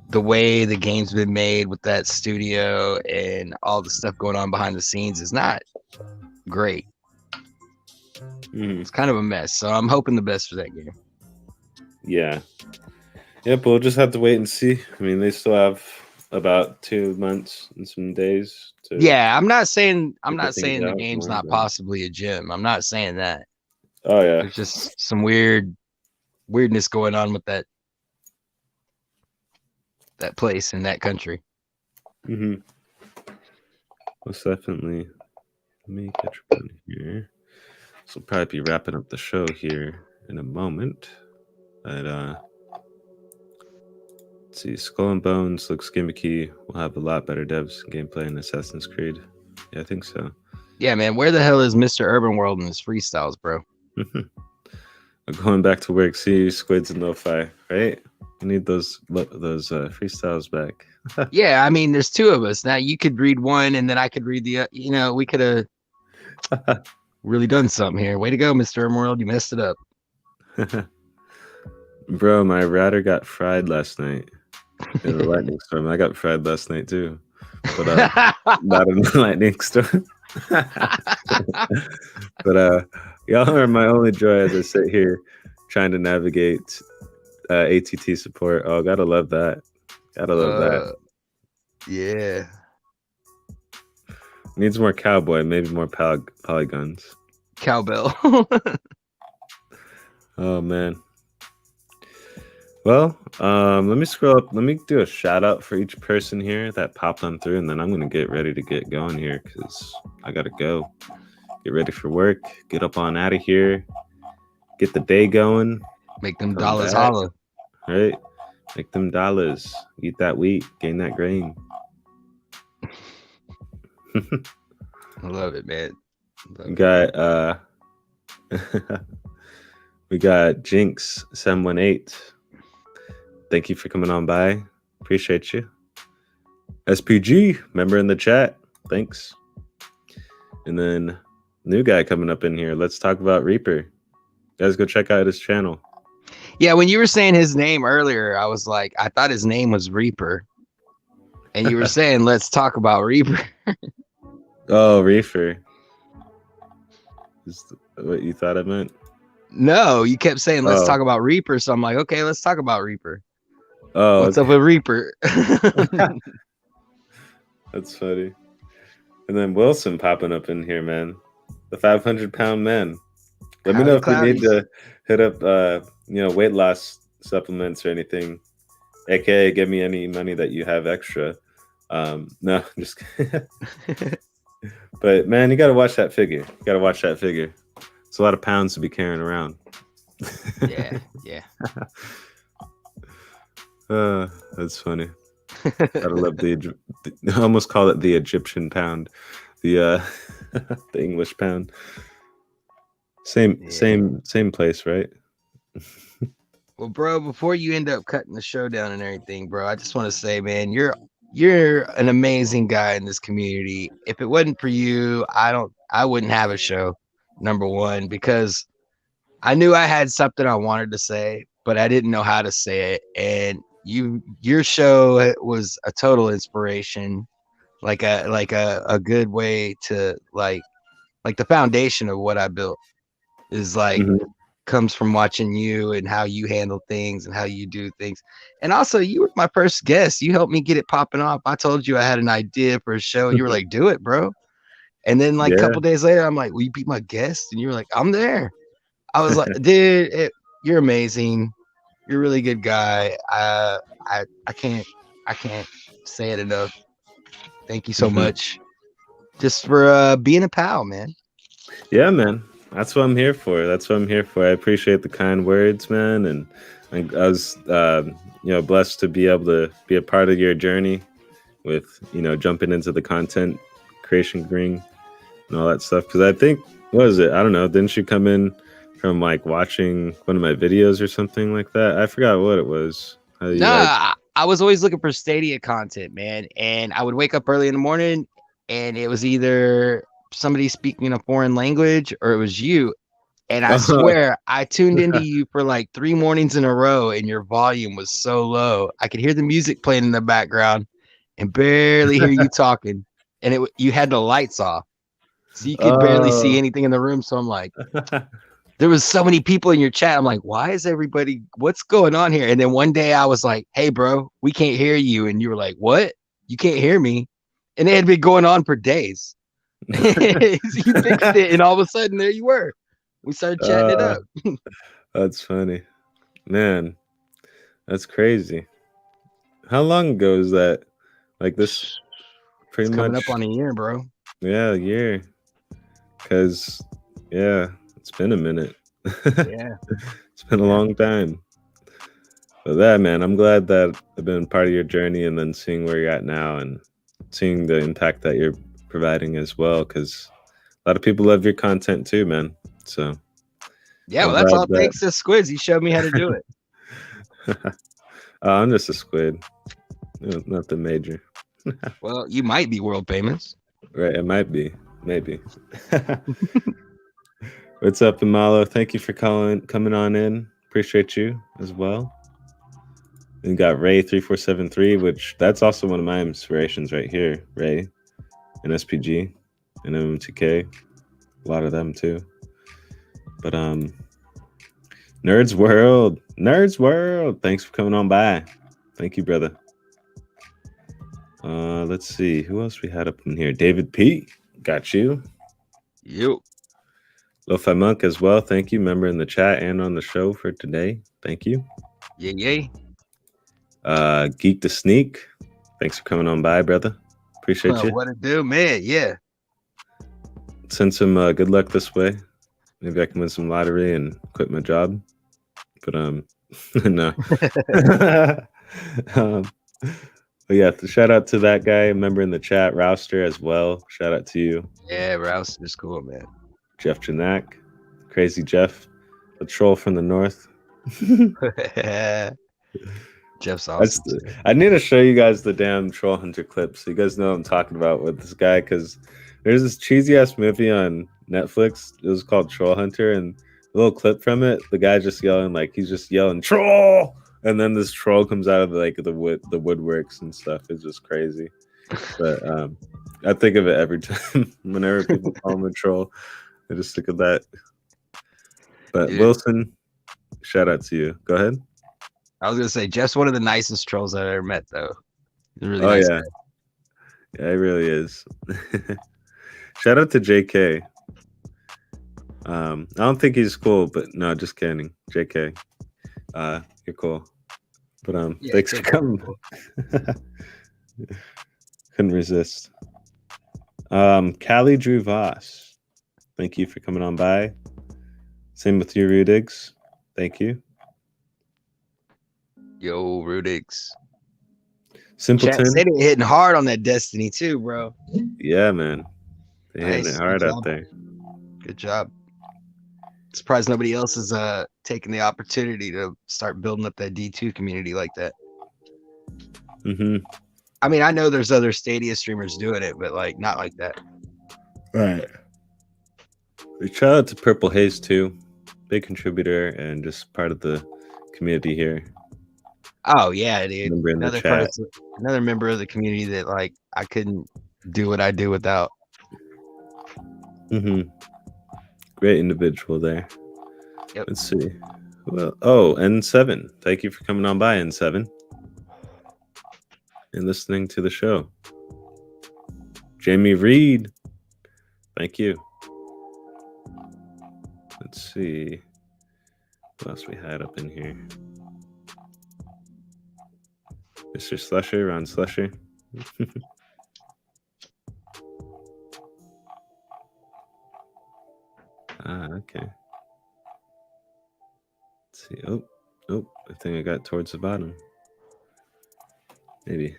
the way the game's been made with that studio and all the stuff going on behind the scenes is not great. It's kind of a mess. So I'm hoping the best for that game. Yeah. Yep, we'll just have to wait and see. I mean, they still have about 2 months and some days to. Yeah, I'm not saying the game's not possibly a gem. I'm not saying that. Oh yeah. There's just some weird weirdness going on with that place in that country. Most definitely. Let me get your one here. So we'll probably be wrapping up the show here in a moment. But let's see, Skull and Bones looks gimmicky. We'll have a lot better devs and gameplay in Assassin's Creed. Yeah, I think so. Yeah, man. Where the hell is Mr. Urban World and his freestyles, bro? Going back to work, see SQUiDZz and Lo-Fi, right? We need those freestyles back. Yeah, I mean, there's two of us now. You could read one, and then I could read the. You know, we could have really done something here. Way to go, Mr. Urban World. You messed it up. Bro, my router got fried last night in a lightning storm. I got fried last night too, but not in the lightning storm. But y'all are my only joy as I sit here trying to navigate ATT support. Oh, gotta love that. Gotta love that. Yeah. Needs more cowboy, maybe more polygons. Cowbell. Oh man. Well, let me scroll up. Let me do a shout out for each person here that popped on through, and then I'm gonna get ready to get going here because I gotta go. Get ready for work. Get up on out of here. Get the day going. Make them dollars holla. Right? Make them dollars. Eat that wheat. Gain that grain. I love it, man. We got Jinx 718. Thank you for coming on by. Appreciate you. SPG, member in the chat. Thanks. And then new guy coming up in here. Let's talk about Reaper. Guys, go check out his channel. Yeah, when you were saying his name earlier, I was like, I thought his name was Reaper. And you were saying, let's talk about Reaper. Oh, Reaper. Is what you thought I meant? No, you kept saying, let's talk about Reaper. So I'm like, okay, let's talk about Reaper. Oh, what's up with Reaper? That's funny. And then Wilson popping up in here, man. The 500-pound man. Let me know if you need to hit up, weight loss supplements or anything. AKA, give me any money that you have extra. No, just kidding. But man, you got to watch that figure. You got to watch that figure. It's a lot of pounds to be carrying around. Yeah. That's funny. Gotta love I almost call it the Egyptian pound, the English pound. Same place, right? Well, bro, before you end up cutting the show down and everything, bro, I just want to say, man, you're an amazing guy in this community. If it wasn't for you, I wouldn't have a show. Number one, because I knew I had something I wanted to say, but I didn't know how to say it. And your show was a total inspiration, like a good way to like the foundation of what I built is like comes from watching you and how you handle things and how you do things. And also, you were my first guest. You helped me get it popping off. I told you I had an idea for a show, and you were like, "Do it, bro." And then like a couple days later, I'm like, "Will you be my guest?" And you were like, "I'm there." I was like, "Dude, you're amazing. You're a really good guy. I can't say it enough. Thank you so much, just for being a pal, man." Yeah, man. That's what I'm here for. I appreciate the kind words, man. And I was, blessed to be able to be a part of your journey with, jumping into the content creation ring and all that stuff. Because I think, what was it? I don't know. Didn't you come in from like watching one of my videos or something like that? I forgot what it was. I was always looking for Stadia content, man. And I would wake up early in the morning and it was either somebody speaking a foreign language or it was you. And I swear I tuned into you for like 3 mornings in a row and your volume was so low. I could hear the music playing in the background and barely hear you talking. And you had the lights off. So you could barely see anything in the room. So I'm like, there was so many people in your chat. I'm like, why is everybody, what's going on here? And then one day I was like, hey, bro, we can't hear you. And you were like, what? You can't hear me? And it had been going on for days. You fixed it. And all of a sudden, there you were. We started chatting it up. That's funny. Man, that's crazy. How long ago is that? Like this pretty It's much coming up on a year, bro. Yeah, a year. Cause yeah, it's been a minute. Yeah. It's been a long time. But that, man, I'm glad that I've been part of your journey and then seeing where you're at now and seeing the impact that you're providing as well. Cause a lot of people love your content too, man. So Yeah, I'm well, that's glad all it takes to SQUiDzzz. He showed me how to do it. I'm just a squid. Nothing major. Well, you might be world famous. Right, it might be. Maybe. What's up, Imalo? Thank you for coming on in. Appreciate you as well. And got Ray3473, which that's also one of my inspirations right here. Ray and SPG and MMTK. A lot of them too. But Nerds World. Thanks for coming on by. Thank you, brother. Let's see who else we had up in here. David P. Got you. You. Lo-Fi Monk as well. Thank you. Member in the chat and on the show for today. Thank you. Yay. Geek to Sneak. Thanks for coming on by, brother. Appreciate you. What it do, man? Yeah. Send some good luck this way. Maybe I can win some lottery and quit my job. But no. But yeah, shout out to that guy, a member in the chat, Rouster as well. Shout out to you. Yeah, Rouster's cool, man. Jeff Janak, Crazy Jeff, the troll from the north. Jeff's awesome. I need to show you guys the damn Troll Hunter clip so you guys know what I'm talking about with this guy, because there's this cheesy ass movie on Netflix. It was called Troll Hunter, and a little clip from it, the guy just yelling, like he's just yelling troll, and then this troll comes out of the woodworks and stuff. It's just crazy. But I think of it every time whenever people call him a troll. I just think of that. But yeah. Wilson, shout out to you. Go ahead. I was gonna say Jeff's one of the nicest trolls I've ever met, though. He's really nice guy. Yeah, he really is. Shout out to JK. I don't think he's cool, but no, just kidding. JK, you're cool. But yeah, thanks for coming. Cool. Couldn't resist. Callie Drew Voss, thank you for coming on by. Same with you, Rudigs. Thank you. Yo, Rudigs. Simpleton. They been hitting hard on that Destiny too, bro. Yeah, man. They're hitting it hard out there. Good job. Surprised nobody else is taking the opportunity to start building up that D2 community like that. I mean, I know there's other Stadia streamers doing it, but like not like that. Right. Shout out to Purple Haze too. Big contributor and just part of the community here. Oh yeah, dude. Another member of the community that like I couldn't do what I do without. Great individual there. Yep. Let's see. Well, N7. Thank you for coming on by, N7. And listening to the show. Jamie Reed. Thank you. Let's see. What else we had up in here? Mr. Slusher, Ron Slusher. Okay. Let's see. Oh, I think I got towards the bottom. Maybe.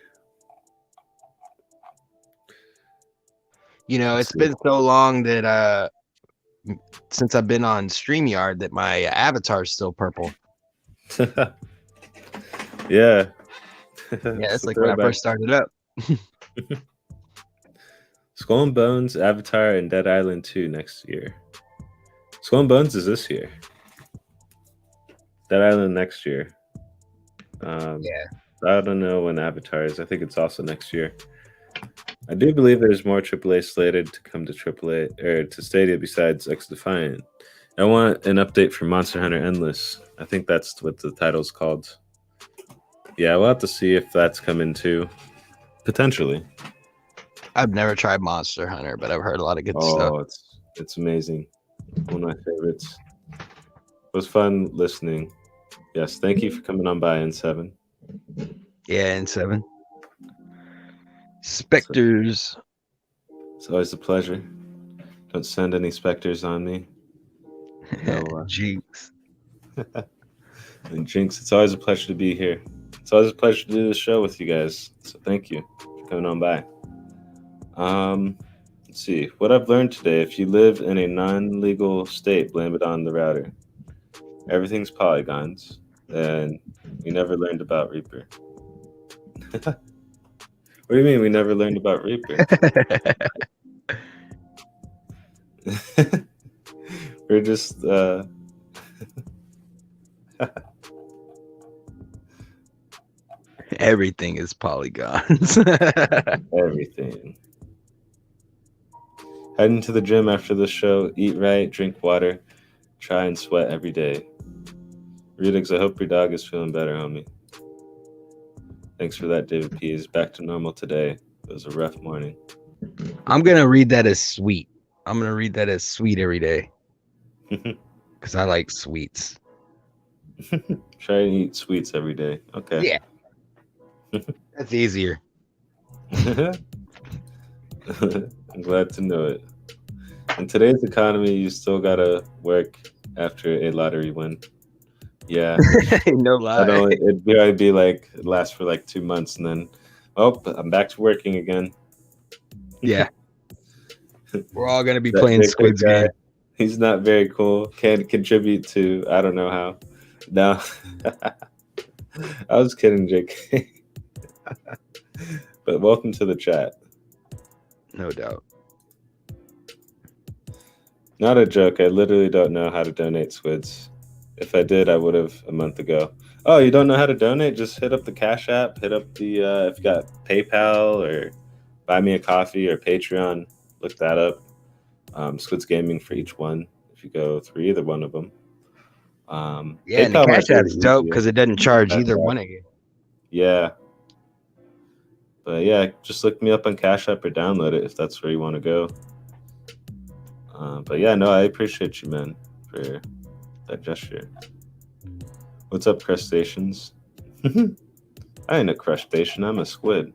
You know, it's been so long that since I've been on StreamYard that my avatar is still purple. Yeah. Yeah, it's like when I first started up. Skull and Bones, Avatar, and Dead Island 2 next year. Skull and Bones is this year. Dead Island next year. Yeah. I don't know when Avatar is. I think it's also next year. I do believe there's more AAA slated to come to AAA or to Stadia besides X Defiant. I want an update for Monster Hunter Endless. I think that's what the title's called. Yeah, we'll have to see if that's coming too. Potentially. I've never tried Monster Hunter, but I've heard a lot of good stuff. Oh, it's amazing. One of my favorites. It was fun listening Yes, thank you for coming on by N7. Yeah, N7. Specters. It's always a pleasure. Don't send any specters on me. No, Jinx. And Jinx, it's always a pleasure to be here. It's always a pleasure to do the show with you guys. So thank you for coming on by. Let's see. What I've learned today, if you live in a non-legal state, blame it on the router. Everything's polygons, and we never learned about Reaper. What do you mean we never learned about Reaper? We're just everything is polygons. Everything. Heading to the gym after the show, eat right, drink water, try and sweat every day. GUEzzzT, I hope your dog is feeling better, homie. Thanks for that, David P. Is back to normal today. It was a rough morning. I'm gonna read that as sweet. I'm gonna read that as sweet every day. Because I like sweets. Try and eat sweets every day. Okay. Yeah. That's easier. I'm glad to know it. In today's economy, you still gotta work after a lottery win. Yeah. No lie. It'd be like, it lasts for like 2 months and then, oh, I'm back to working again. Yeah. We're all going to be playing SQUiDzzz game. He's not very cool. Can't contribute to, I don't know how. No. I was kidding, JK. But welcome to the chat. No doubt. Not a joke. I literally don't know how to donate SQUiDzzz. If I did, I would have a month ago. Oh, you don't know how to donate? Just hit up the Cash App. Hit up the, if you got PayPal or Buy Me a Coffee or Patreon, look that up. SQUiDzzGAMING for each one, if you go through either one of them. Yeah, and the Cash App's dope because it doesn't charge either one of you. Yeah. But yeah, just look me up on Cash App or download it if that's where you want to go. But yeah, no, I appreciate you, man, for that gesture. What's up, crustaceans? I ain't a crustacean, I'm a squid.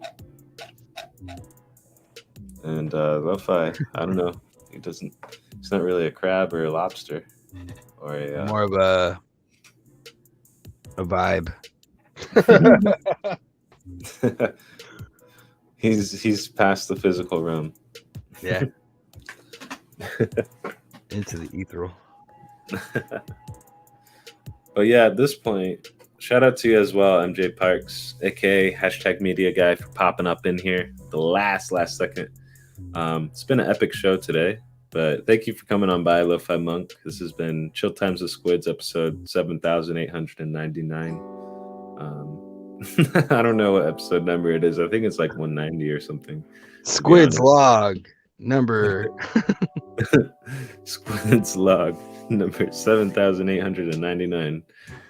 And Lo-Fi, I don't know. He's not really a crab or a lobster. Or a more of a vibe. He's past the physical realm. Yeah. Into the ethereal. But yeah, at this point, shout out to you as well, MJ Parks, aka #media guy, for popping up in here the last second. It's been an epic show today, but thank you for coming on by, Lo-Fi Monk. This has been Chill Times of SQUiDzzz, episode 7899. I don't know what episode number it is. I think it's like 190 or something. SQUiDzzz log number. SQUiDzzz log number 7899.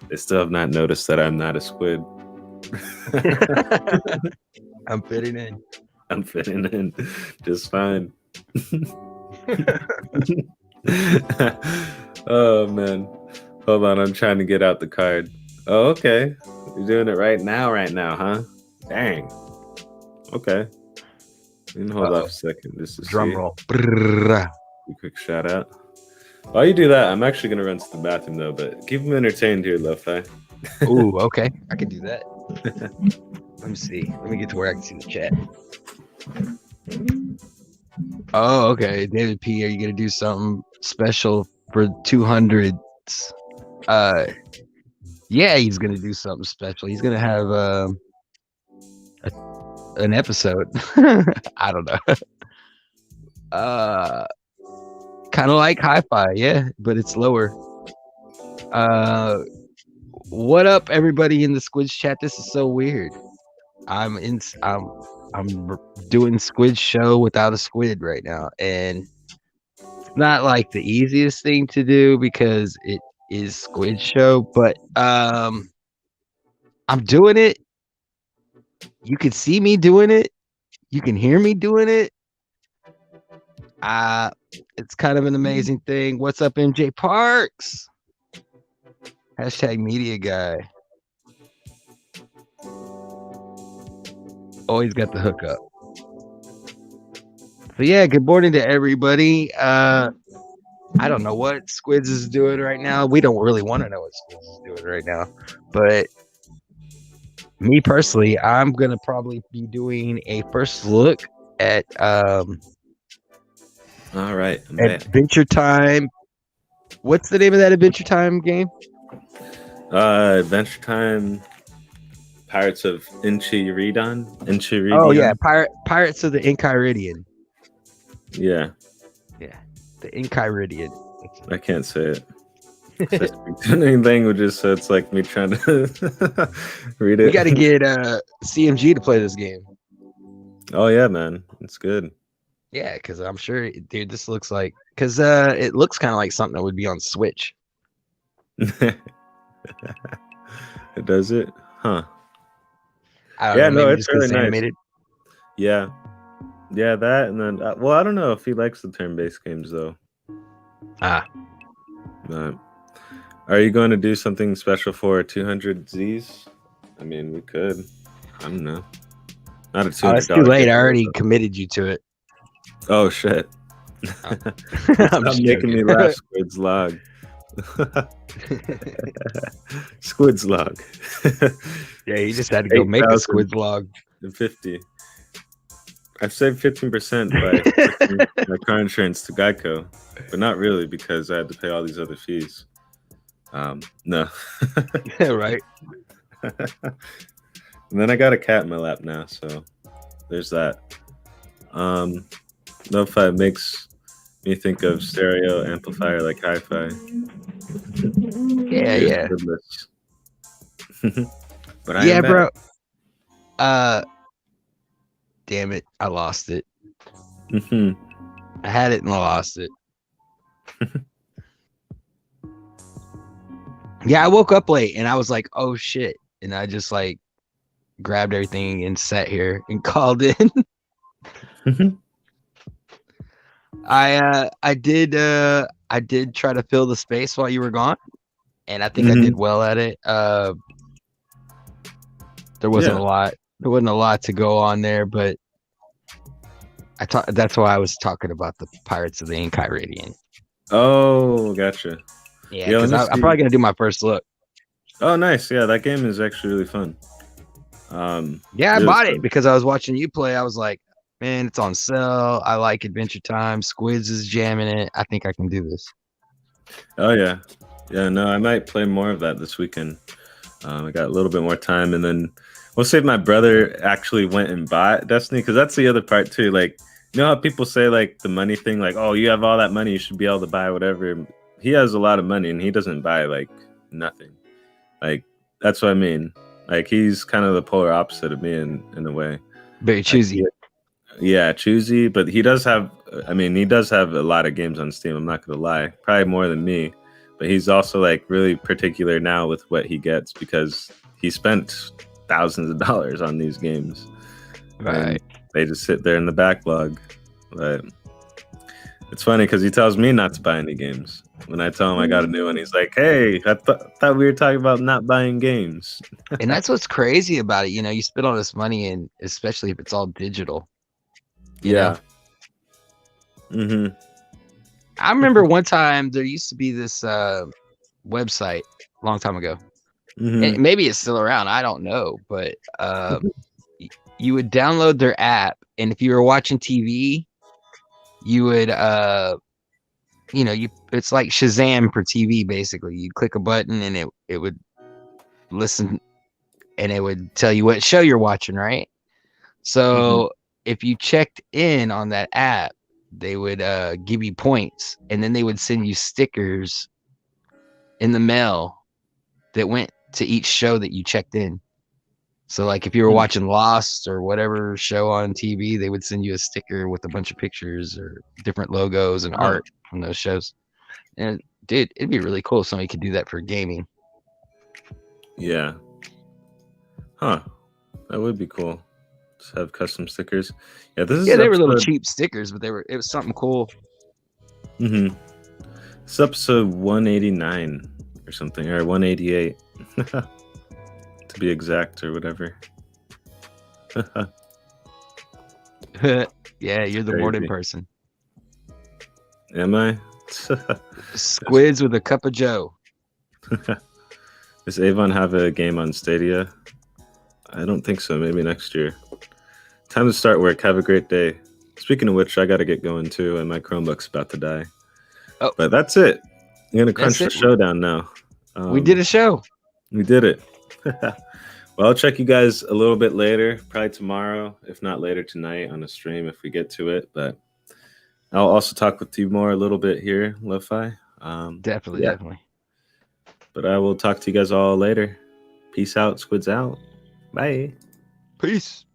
They still have not noticed that I'm not a squid. I'm fitting in. I'm fitting in just fine. Oh man, hold on, I'm trying to get out the card. Oh, okay, you're doing it right now, huh? Dang. Okay, hold off a second. This is drum roll. A quick shout out. While you do that, I'm actually gonna run to the bathroom though, but keep them entertained here, Lo-Fi. Ooh, okay, I can do that. Let me see. Let me get to where I can see the chat. Oh, okay. David P, are you gonna do something special for 200s? Yeah, he's gonna do something special. He's gonna have an episode. I don't know. Kind of like hi-fi, yeah, but it's lower. What up, everybody in the SQUiDzzz chat? This is so weird. I'm doing SQUiDzzz show without a squid right now, and it's not like the easiest thing to do because it is SQUiDzzz show, but I'm doing it. You can see me doing it. You can hear me doing it. It's kind of an amazing thing. What's up, MJ Parks? Hashtag media guy. Always got the hookup. So yeah, good morning to everybody. I don't know what SQUiDzzz is doing right now. We don't really want to know what SQUiDzzz is doing right now. But me personally, I'm gonna probably be doing a first look at All right, Adventure Time. What's the name of that Adventure Time game? Adventure Time Pirates of Enchiridion. Oh yeah, Pirates of the Enchiridion. Yeah. The Enchiridion. I can't say it. Any languages, so it's like me trying to read it. We got to get CMG to play this game. Oh yeah, man, it's good. Yeah, because I'm sure, dude. This looks like it looks kind of like something that would be on Switch. It does it, huh? I don't know, no, it's really nice. Animated. Yeah, that, and then well, I don't know if he likes the turn-based games though. Are you going to do something special for 200Zs? I mean, we could. I don't know. Not a $200. It's too late. I already committed you to it. Oh shit! I'm making me laugh. SQUiDzzLog. SQUiDzzLog. Yeah, you just had to go make a SQUiDzzLog. 50. I've saved 15% by my car insurance to Geico, but not really because I had to pay all these other fees. No. Yeah, right. And then I got a cat in my lap now, so there's that. Lo-fi makes me think of stereo amplifier like hi-fi. Yeah. But yeah, bro. Damn it, I lost it. I had it and I lost it. Yeah, I woke up late and I was like, oh shit. And I just like grabbed everything and sat here and called in. I did try to fill the space while you were gone, and I think I did well at it. There wasn't a lot. There wasn't a lot to go on there, but that's why I was talking about the Pirates of the Enchiridion. Oh, gotcha. Yeah, because I'm probably gonna do my first look. Oh, nice. Yeah, that game is actually really fun. Yeah, I bought it because I was watching you play. I was like, man, it's on sale. I like Adventure Time. SQUiDzzz is jamming it. I think I can do this. Oh yeah, no, I might play more of that this weekend. I got a little bit more time, and then we'll see if my brother actually went and bought Destiny, because that's the other part too. Like, you know how people say like the money thing, like, oh, you have all that money, you should be able to buy whatever. He has a lot of money, and he doesn't buy like nothing. Like, that's what I mean. Like, he's kind of the polar opposite of me in a way. Very choosy. Yeah, choosy, but he does have a lot of games on Steam, I'm not gonna lie. Probably more than me. But he's also like really particular now with what he gets because he spent thousands of dollars on these games. Right. They just sit there in the backlog. But it's funny because he tells me not to buy any games. When I tell him I got a new one, he's like, hey, I thought we were talking about not buying games. And that's what's crazy about it. You know, you spend all this money, and especially if it's all digital. Yeah. I remember one time there used to be this website a long time ago. And maybe it's still around. I don't know. But you would download their app, and if you were watching TV, you would it's like Shazam for TV. Basically, you click a button and it would listen, and it would tell you what show you're watching, right? So if you checked in on that app, they would give you points, and then they would send you stickers in the mail that went to each show that you checked in. So like if you were watching Lost or whatever show on TV, they would send you a sticker with a bunch of pictures or different logos and art from those shows. And dude, it'd be really cool if somebody could do that for gaming. Yeah. Huh. That would be cool. Just have custom stickers. Yeah, they were little cheap stickers, but it was something cool. It's episode 189. or something, or 188 to be exact, or whatever. Yeah, you're the morning Crazy. person. Am I? SQUiDZz with a cup of Joe. Does Avon have a game on Stadia? I don't think so. Maybe next year. Time to start work. Have a great day. Speaking of which, I got to get going too, and my Chromebook's about to die. Oh, but that's it. I'm gonna crunch the it. show down now. We did a show. We did it. Well, I'll check you guys a little bit later, probably tomorrow, if not later tonight on a stream if we get to it. But I'll also talk with you more a little bit here, Lo-Fi. Definitely. But I will talk to you guys all later. Peace out. SQUiDZZ out. Bye. Peace.